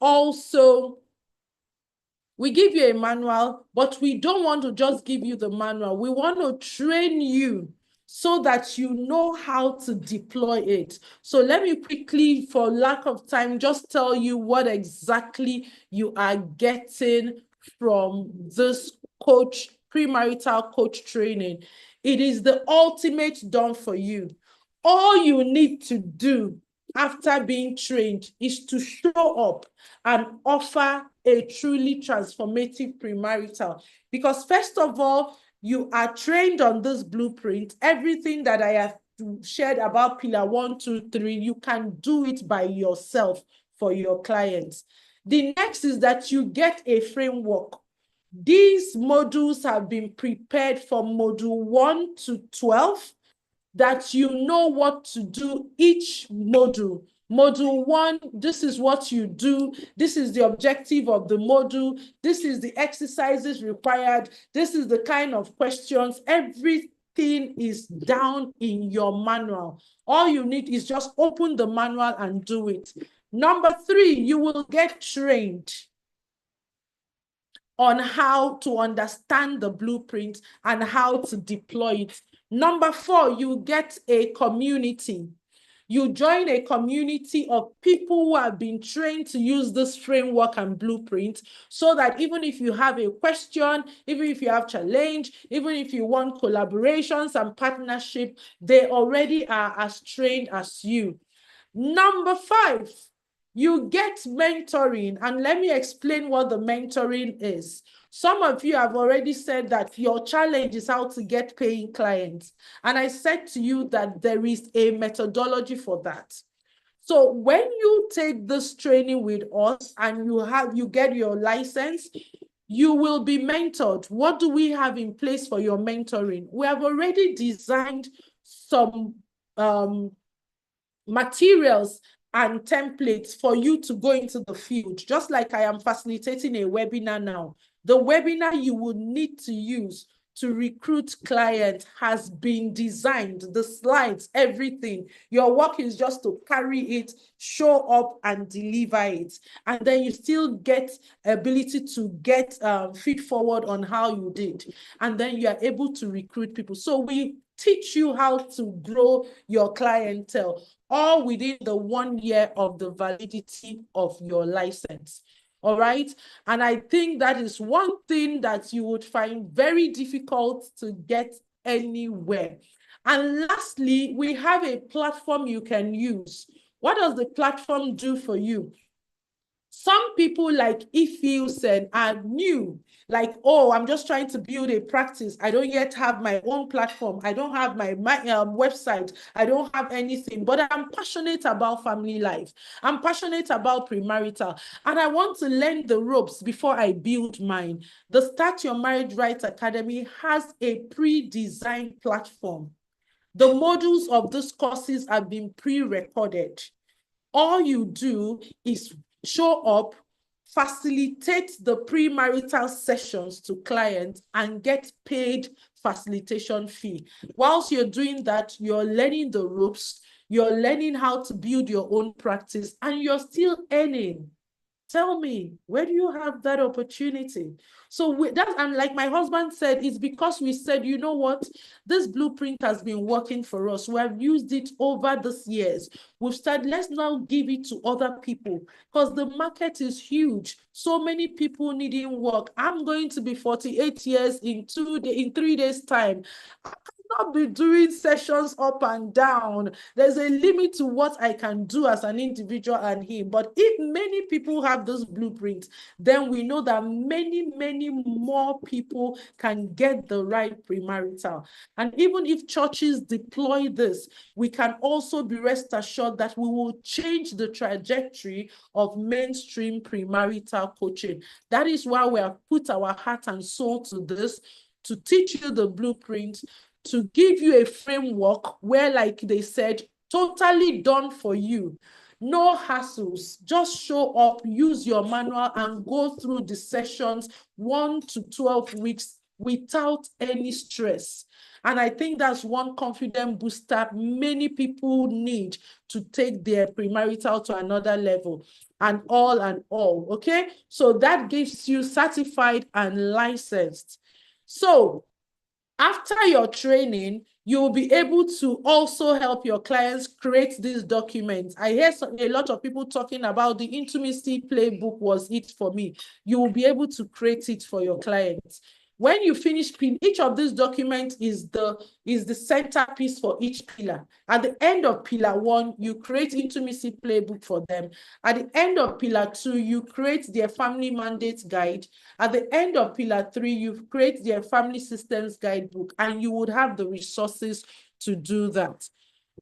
give you a manual, but we don't want to just give you the manual. We want to train you so that you know how to deploy it. So let me quickly, for lack of time, just tell you what exactly you are getting from this premarital coach training. It is the ultimate done for you. All you need to do after being trained is to show up and offer a truly transformative premarital. Because first of all, you are trained on this blueprint. Everything that I have shared about pillar 1, 2, 3, you can do it by yourself for your clients. The next is that you get a framework. These modules have been prepared from module 1 to 12, that you know what to do each module. Module 1, this is what you do. This is the objective of the module. This is the exercises required. This is the kind of questions. Everything is down in your manual. All you need is just open the manual and do it. Number 3, you will get trained on how to understand the blueprint and how to deploy it. Number 4, you get a community. You join a community of people who have been trained to use this framework and blueprint, so that even if you have a question, even if you have challenge, even if you want collaborations and partnership, they already are as trained as you. Number 5, you get mentoring. And let me explain what the mentoring is. Some of you have already said that your challenge is how to get paying clients. And I said to you that there is a methodology for that. So when you take this training with us and you get your license, you will be mentored. What do we have in place for your mentoring? We have already designed some materials and templates for you to go into the field. Just like I am facilitating a webinar now. The webinar you would need to use to recruit clients has been designed, the slides, everything. Your work is just to carry it, show up and deliver it. And then you still get ability to get feed forward on how you did. And then you are able to recruit people. So we teach you how to grow your clientele, all within the 1 year of the validity of your license. All right. And I think that is one thing that you would find very difficult to get anywhere. And lastly, we have a platform you can use. What does the platform do for you? Some people like Ife Hussein are new, like, oh, I'm just trying to build a practice. I don't yet have my own platform. I don't have my website. I don't have anything, but I'm passionate about family life. I'm passionate about premarital, and I want to learn the ropes before I build mine. The Start Your Marriage Right Academy has a pre-designed platform. The modules of these courses have been pre-recorded. All you do is show up, facilitate the premarital sessions to clients, and get paid facilitation fee. Whilst you're doing that, you're learning the ropes, you're learning how to build your own practice, and you're still earning. Tell me, where do you have that opportunity? So and like my husband said, it's because we said, you know what, this blueprint has been working for us. We have used it over these years. We've started, let's now give it to other people, because the market is huge. So many people needing work. I'm going to be 48 years in 3 days time. I cannot be doing sessions up and down. There's a limit to what I can do as an individual and him. But if many people have this blueprint, then we know that many, many more people can get the right premarital. And even if churches deploy this, we can also be rest assured that we will change the trajectory of mainstream premarital coaching. That is why we have put our heart and soul to this, to teach you the blueprint, to give you a framework where, like they said, totally done for you. No hassles, just show up, use your manual and go through the sessions 1 to 12 weeks without any stress. And I think that's one confidence booster many people need to take their premarital to another level, and all, okay? So that gives you certified and licensed. So after your training, you will be able to also help your clients create these documents. I hear a lot of people talking about the intimacy playbook was it for me. You will be able to create it for your clients. When you finish, each of these documents is the centerpiece for each pillar. At the end of pillar 1, you create intimacy playbook for them. At the end of pillar 2, you create their family mandate guide. At the end of pillar 3, you create their family systems guidebook, and you would have the resources to do that.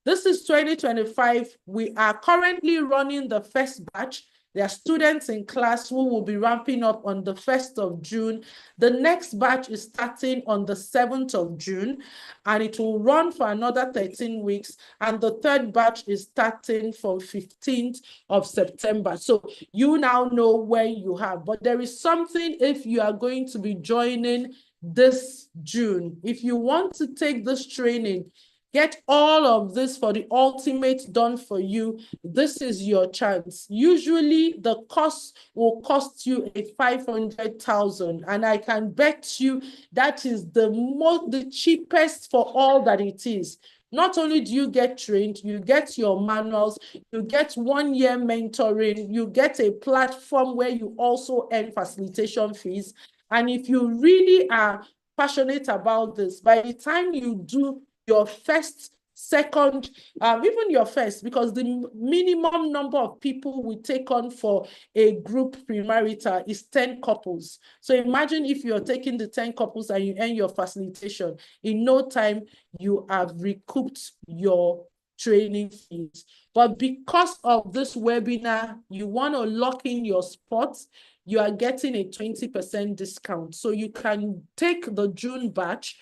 This is 2025. We are currently running the first batch. There are students in class who will be ramping up on the 1st of June. The next batch is starting on the 7th of June, and it will run for another 13 weeks. And the third batch is starting from 15th of September. So you now know where you have. But there is something if you are going to be joining this June. If you want to take this training, get all of this for the ultimate done for you, this is your chance. Usually the cost will cost you 500,000, and I can bet you that is the cheapest for all that it is. Not only do you get trained, you get your manuals, you get 1 year mentoring, you get a platform where you also earn facilitation fees. And if you really are passionate about this, by the time you do your first, second, even your first, because the minimum number of people we take on for a group premarital is 10 couples. So imagine if you're taking the 10 couples and you earn your facilitation, in no time, you have recouped your training fees. But because of this webinar, you want to lock in your spot, you are getting a 20% discount. So you can take the June batch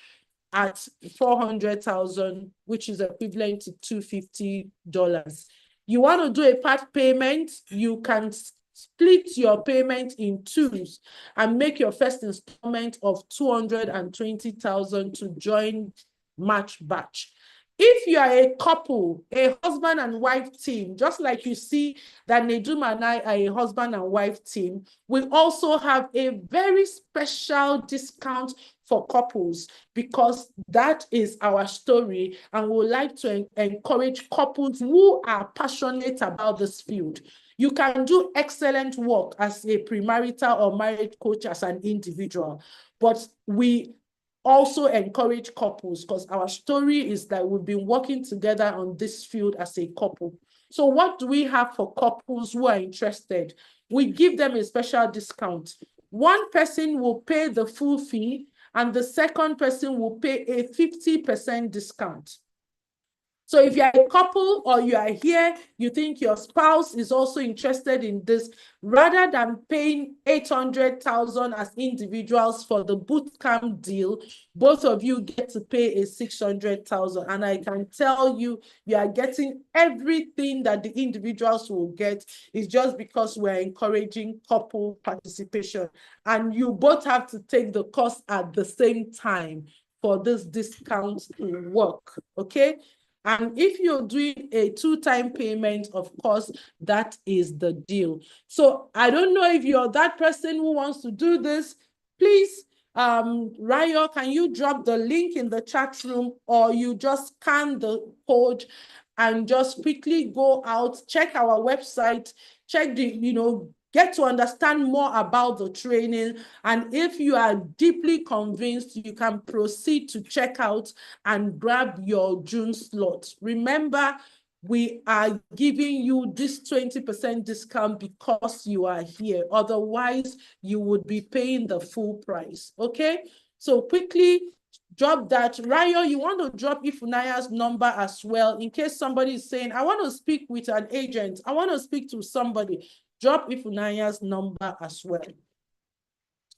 at 400,000, which is equivalent to $250. You want to do a part payment, you can split your payment in twos and make your first installment of 220,000 to join March batch. If you are a couple, a husband and wife team, just like you see that Nedum and I are a husband and wife team, we also have a very special discount for couples, because that is our story, and we would like to encourage couples who are passionate about this field. You can do excellent work as a premarital or marriage coach as an individual, but we also encourage couples because our story is that we've been working together on this field as a couple. So what do we have for couples who are interested? We give them a special discount. One person will pay the full fee, and the second person will pay a 50% discount. So if you're a couple or you are here, you think your spouse is also interested in this, rather than paying 800,000 as individuals for the bootcamp deal, both of you get to pay a 600,000. And I can tell you, you are getting everything that the individuals will get. Is just because we're encouraging couple participation. And you both have to take the course at the same time for this discount to work, okay? And if you're doing a 2-time payment, of course, that is the deal. So I don't know if you're that person who wants to do this. Please, Rayo, can you drop the link in the chat room, or you just scan the code and just quickly go out, check our website, check the, get to understand more about the training. And if you are deeply convinced, you can proceed to check out and grab your June slot. Remember, we are giving you this 20% discount because you are here. Otherwise, you would be paying the full price. Okay? So quickly drop that. Rayo, you want to drop Ifunaya's number as well in case somebody is saying, I want to speak with an agent. I want to speak to somebody. Drop Ifunaya's number as well.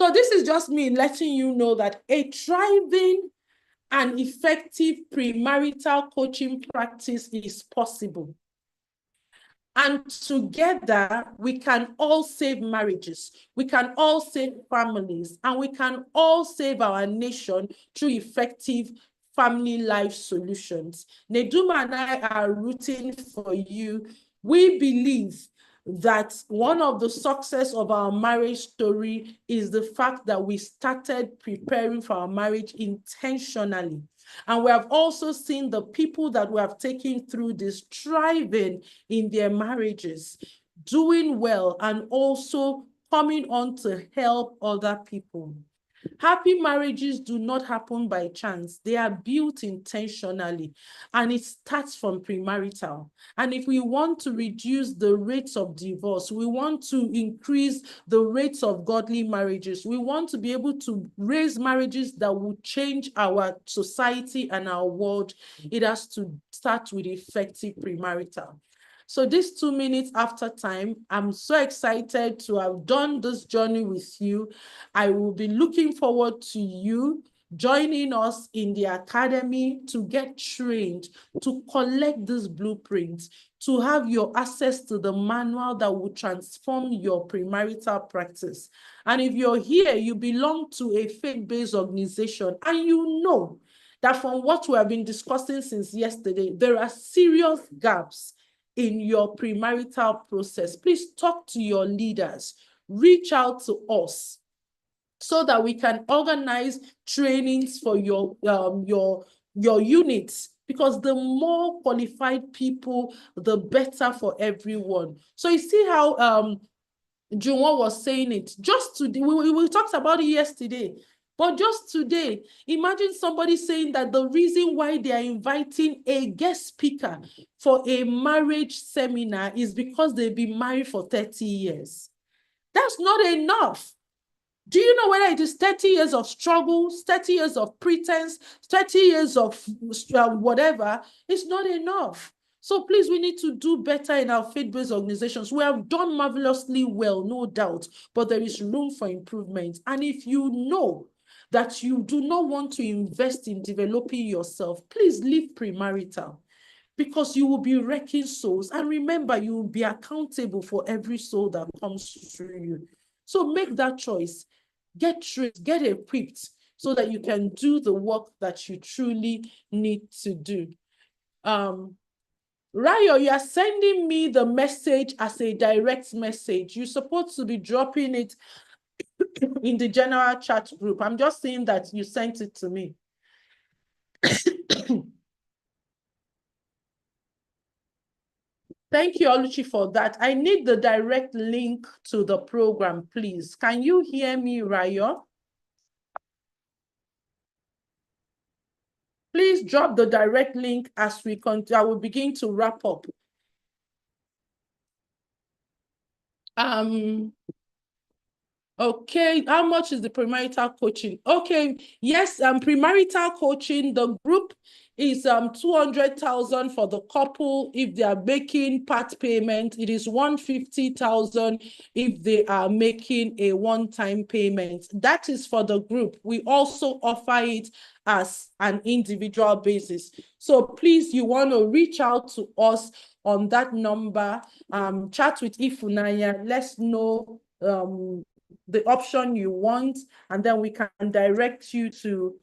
So this is just me letting you know that a thriving and effective premarital coaching practice is possible. And together, we can all save marriages, we can all save families, and we can all save our nation through effective family life solutions. Neduma and I are rooting for you. We believe that one of the success of our marriage story is the fact that we started preparing for our marriage intentionally. And we have also seen the people that we have taken through this thriving in their marriages, doing well, and also coming on to help other people. Happy marriages do not happen by chance. They are built intentionally, and it starts from premarital. And if we want to reduce the rates of divorce, we want to increase the rates of godly marriages, we want to be able to raise marriages that will change our society and our world, it has to start with effective premarital. So this 2 minutes after time, I'm so excited to have done this journey with you. I will be looking forward to you joining us in the academy to get trained, to collect this blueprint, to have your access to the manual that will transform your premarital practice. And if you're here, you belong to a faith-based organization, and you know that from what we have been discussing since yesterday, there are serious gaps in your premarital process. Please talk to your leaders, reach out to us so that we can organize trainings for your units, because the more qualified people, the better for everyone. So you see how Junwo was saying it. Just today, we talked about it yesterday. But just today, imagine somebody saying that the reason why they are inviting a guest speaker for a marriage seminar is because they've been married for 30 years. That's not enough. Do you know whether it is 30 years of struggle, 30 years of pretense, 30 years of whatever? It's not enough. So please, we need to do better in our faith-based organizations. We have done marvelously well, no doubt, but there is room for improvement. And if you know that you do not want to invest in developing yourself, please leave premarital, because you will be wrecking souls. And remember, you will be accountable for every soul that comes through you. So make that choice. Get trained, get equipped so that you can do the work that you truly need to do. Rayo, you are sending me the message as a direct message. You're supposed to be dropping it in the general chat group. I'm just saying that you sent it to me. Thank you, Oluchi, for that. I need the direct link to the program, please. Can you hear me, Rayo? Please drop the direct link as we continue. I will begin to wrap up. Okay, how much is the premarital coaching? Okay, yes, premarital coaching, the group is 200,000 for the couple if they are making part payment. It is 150,000 if they are making a one-time payment. That is for the group. We also offer it as an individual basis. So please, you want to reach out to us on that number, chat with Ifunanya, let's know the option you want, and then we can direct you to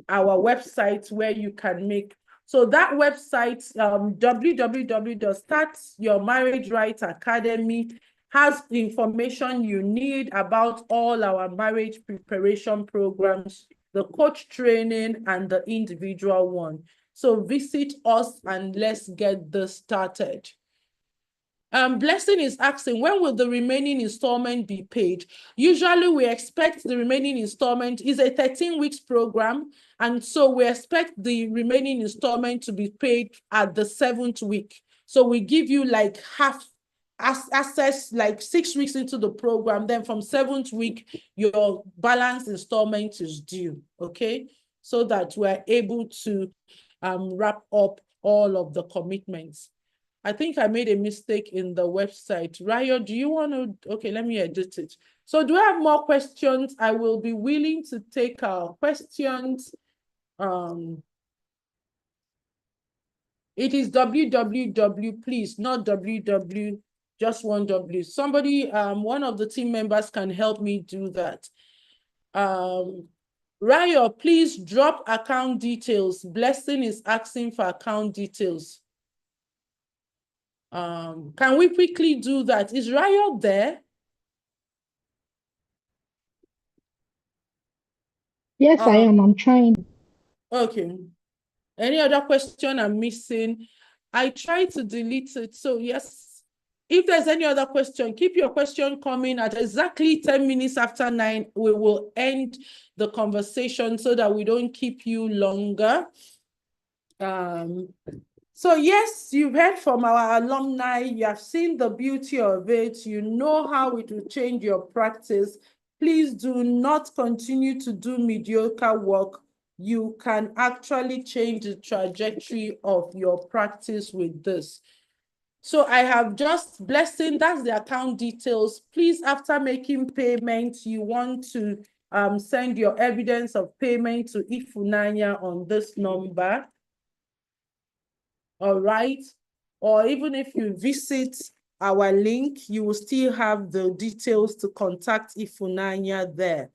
our website where you can make. So that website, www.startyourmarriagerightacademy, has the information you need about all our marriage preparation programs, the coach training, and the individual one. So visit us and let's get this started. Blessing is asking, when will the remaining installment be paid? Usually we expect the remaining installment is a 13 weeks program. And so we expect the remaining installment to be paid at the 7th week. So we give you like half access, like 6 weeks into the program. Then from 7th week, your balance installment is due, okay? So that we're able to wrap up all of the commitments. I think I made a mistake in the website. Ryo, do you want to, okay, let me edit it. So do I have more questions? I will be willing to take our questions. It is www, please, not www, just one W. Somebody, one of the team members can help me do that. Ryo, please drop account details. Blessing is asking for account details. Can we quickly do that? Is Ryo there? Yes, I am. I'm trying. Okay. Any other question I'm missing? I tried to delete it. So yes, if there's any other question, keep your question coming. At exactly 10 minutes after 9, we will end the conversation so that we don't keep you longer. So yes, you've heard from our alumni, you have seen the beauty of it, you know how it will change your practice. Please do not continue to do mediocre work. You can actually change the trajectory of your practice with this. So I have just Blessing, that's the account details. Please, after making payment, you want to send your evidence of payment to Ifunanya on this number. All right. Or even if you visit our link, you will still have the details to contact Ifunanya there.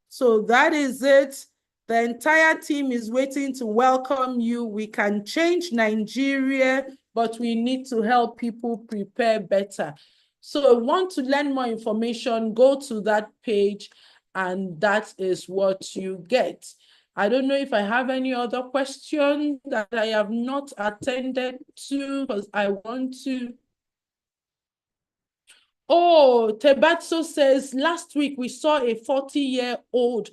So that is it. The entire team is waiting to welcome you. We can change Nigeria, but we need to help people prepare better. So want to learn more information, go to that page, and that is what you get. I don't know if I have any other questions that I have not attended to because I want to. Oh, Tebatso says, last week we saw a 40-year-old,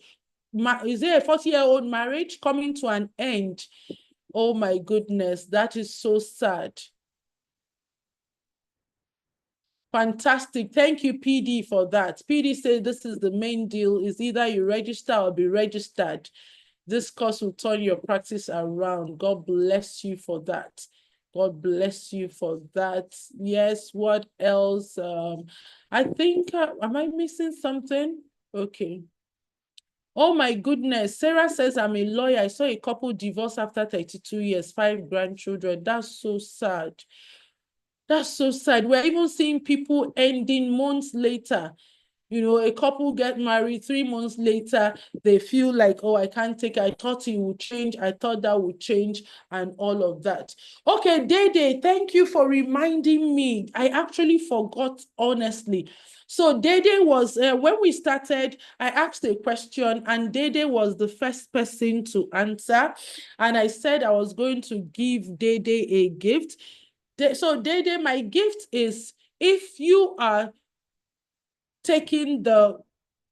is it a 40-year-old marriage coming to an end? Oh my goodness, that is so sad. Fantastic. Thank you, PD, for that. PD said this is the main deal, is either you register or be registered. This course will turn your practice around. God bless you for that. God bless you for that. Yes, what else? I think, am I missing something? Okay. Oh my goodness. Sarah says, I'm a lawyer. I saw a couple divorce after 32 years, 5 grandchildren. That's so sad. That's so sad. We're even seeing people ending months later. You know, a couple get married, 3 months later, they feel like, oh, I can't take it. I thought it would change. I thought that would change and all of that. Okay, Dede, thank you for reminding me. I actually forgot, honestly. So Dede was, when we started, I asked a question and Dede was the first person to answer. And I said I was going to give Dede a gift. So Dede, my gift is if you are taking the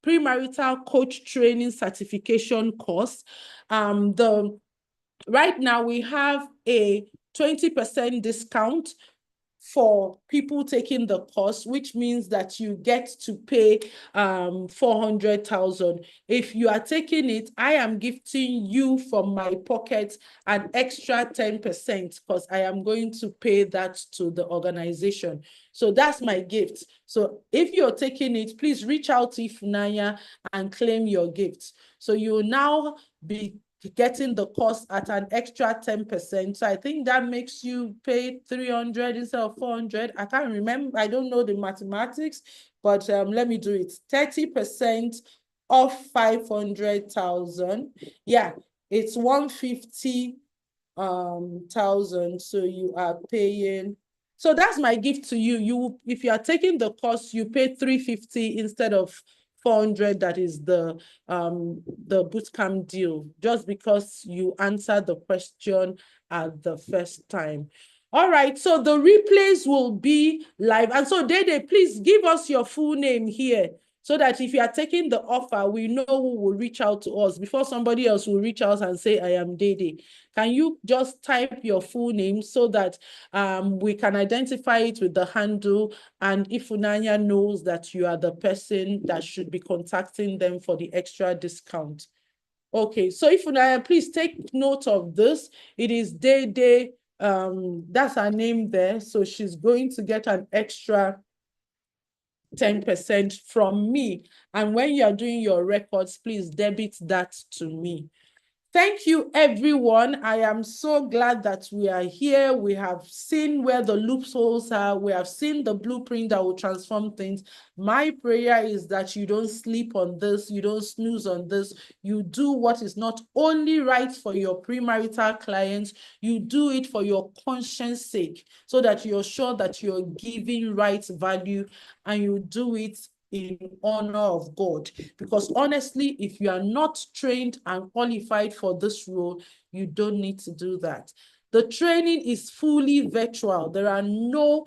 premarital coach training certification course, right now we have a 20% discount for people taking the course, which means that you get to pay 400,000. If you are taking it, I am gifting you from my pocket an extra 10% because I am going to pay that to the organization. So that's my gift. So if you're taking it, please reach out to Ifunanya and claim your gift. So you will now be getting the cost at an extra 10%. So I think that makes you pay 300 instead of 400. I can't remember. I don't know the mathematics, but let me do it. 30% of 500,000. Yeah, it's 150,000. So you are paying. So that's my gift to you. You, if you are taking the course, you pay 350 instead of 400. That is the bootcamp deal, just because you answered the question at the first time. All right, so the replays will be live. And so Dede, please give us your full name here so that if you are taking the offer, we know who will reach out to us before somebody else will reach out and say, I am Dede. Can you just type your full name so that we can identify it with the handle, and Ifunanya knows that you are the person that should be contacting them for the extra discount. Okay, so Ifunanya, please take note of this. It is Dede. That's her name there. So she's going to get an extra 10% from me. And when you're doing your records, please debit that to me. Thank you, everyone. I am so glad that we are here. We have seen where the loopholes are. We have seen the blueprint that will transform things. My prayer is that you don't sleep on this, you don't snooze on this. You do what is not only right for your premarital clients, you do it for your conscience sake, so that you're sure that you're giving right value, and you do it in honor of God. Because honestly, if you are not trained and qualified for this role, you don't need to do that. The training is fully virtual. There are no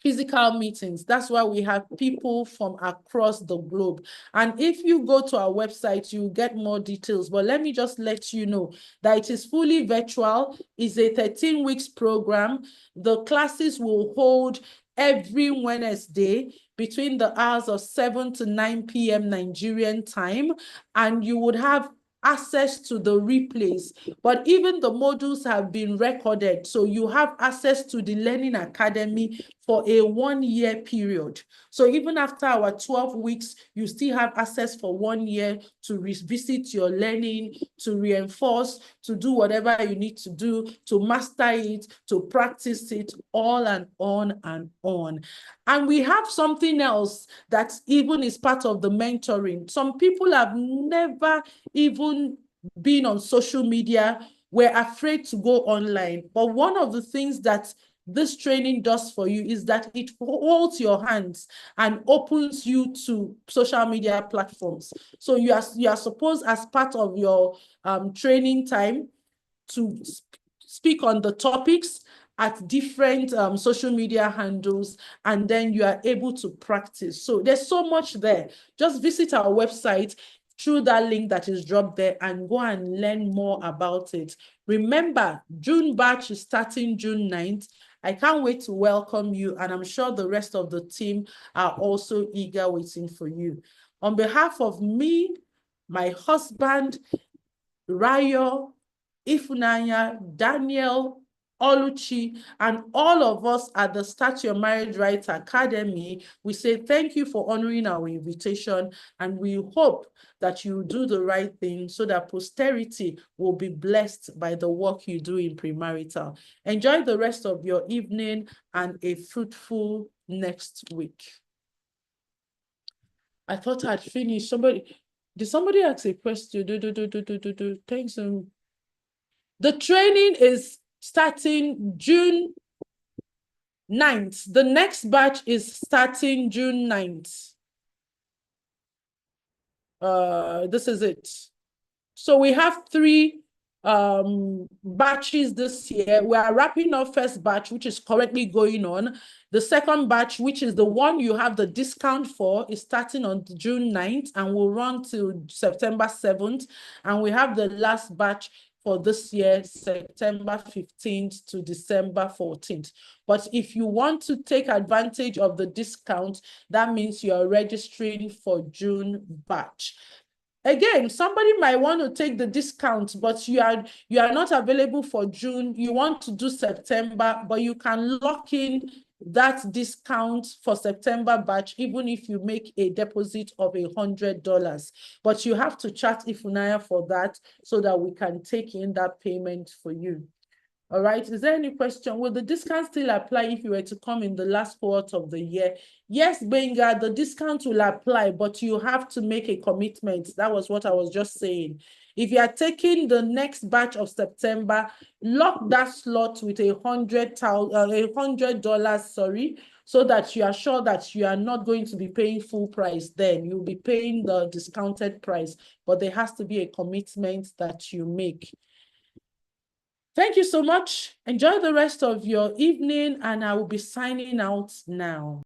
physical meetings. That's why we have people from across the globe. And if you go to our website, you get more details. But let me just let you know that it is fully virtual. It's a 13 weeks program. The classes will hold every Wednesday between the hours of 7 to 9 p.m. Nigerian time, and you would have access to the replays. But even the modules have been recorded, so you have access to the Learning Academy for a 1-year period. So even after our 12 weeks, you still have access for 1 year to revisit your learning, to reinforce, to do whatever you need to do, to master it, to practice it, all and on and on. And we have something else that even is part of the mentoring. Some people have never even been on social media, we're afraid to go online. But one of the things that this training does for you is that it holds your hands and opens you to social media platforms. So you are supposed, as part of your training time, to speak on the topics at different social media handles, and then you are able to practice. So there's so much there. Just visit our website through that link that is dropped there and go and learn more about it. Remember, June batch is starting June 9th. I can't wait to welcome you, and I'm sure the rest of the team are also eager waiting for you. On behalf of me, my husband, Rayo, Ifunanya, Daniel, Oluchi, and all of us at the Start Your Marriage Right Academy, we say thank you for honoring our invitation, and we hope that you do the right thing so that posterity will be blessed by the work you do in Premarital. Enjoy the rest of your evening and a fruitful next week. I thought I'd finished. Did somebody ask a question? Thanks. The training is starting June 9th. The next batch is starting June 9th. This is it. So we have 3 batches this year. We are wrapping up first batch, which is currently going on. The second batch, which is the one you have the discount for, is starting on June 9th and will run till September 7th. And we have the last batch for this year, September 15th to December 14th. But if you want to take advantage of the discount, that means you are registering for June batch. Again, somebody might want to take the discount, but you are not available for June. You want to do September, but you can lock in that discount for September batch, even if you make a deposit of $100. But you have to chat Ifunanya for that so that we can take in that payment for you. All right, is there any question? Will the discount still apply if you were to come in the last quarter of the year? Yes, Benga, the discount will apply, but you have to make a commitment. That was what I was just saying. If you are taking the next batch of September, lock that slot with $100, sorry, so that you are sure that you are not going to be paying full price then. You'll be paying the discounted price, but there has to be a commitment that you make. Thank you so much. Enjoy the rest of your evening, and I will be signing out now.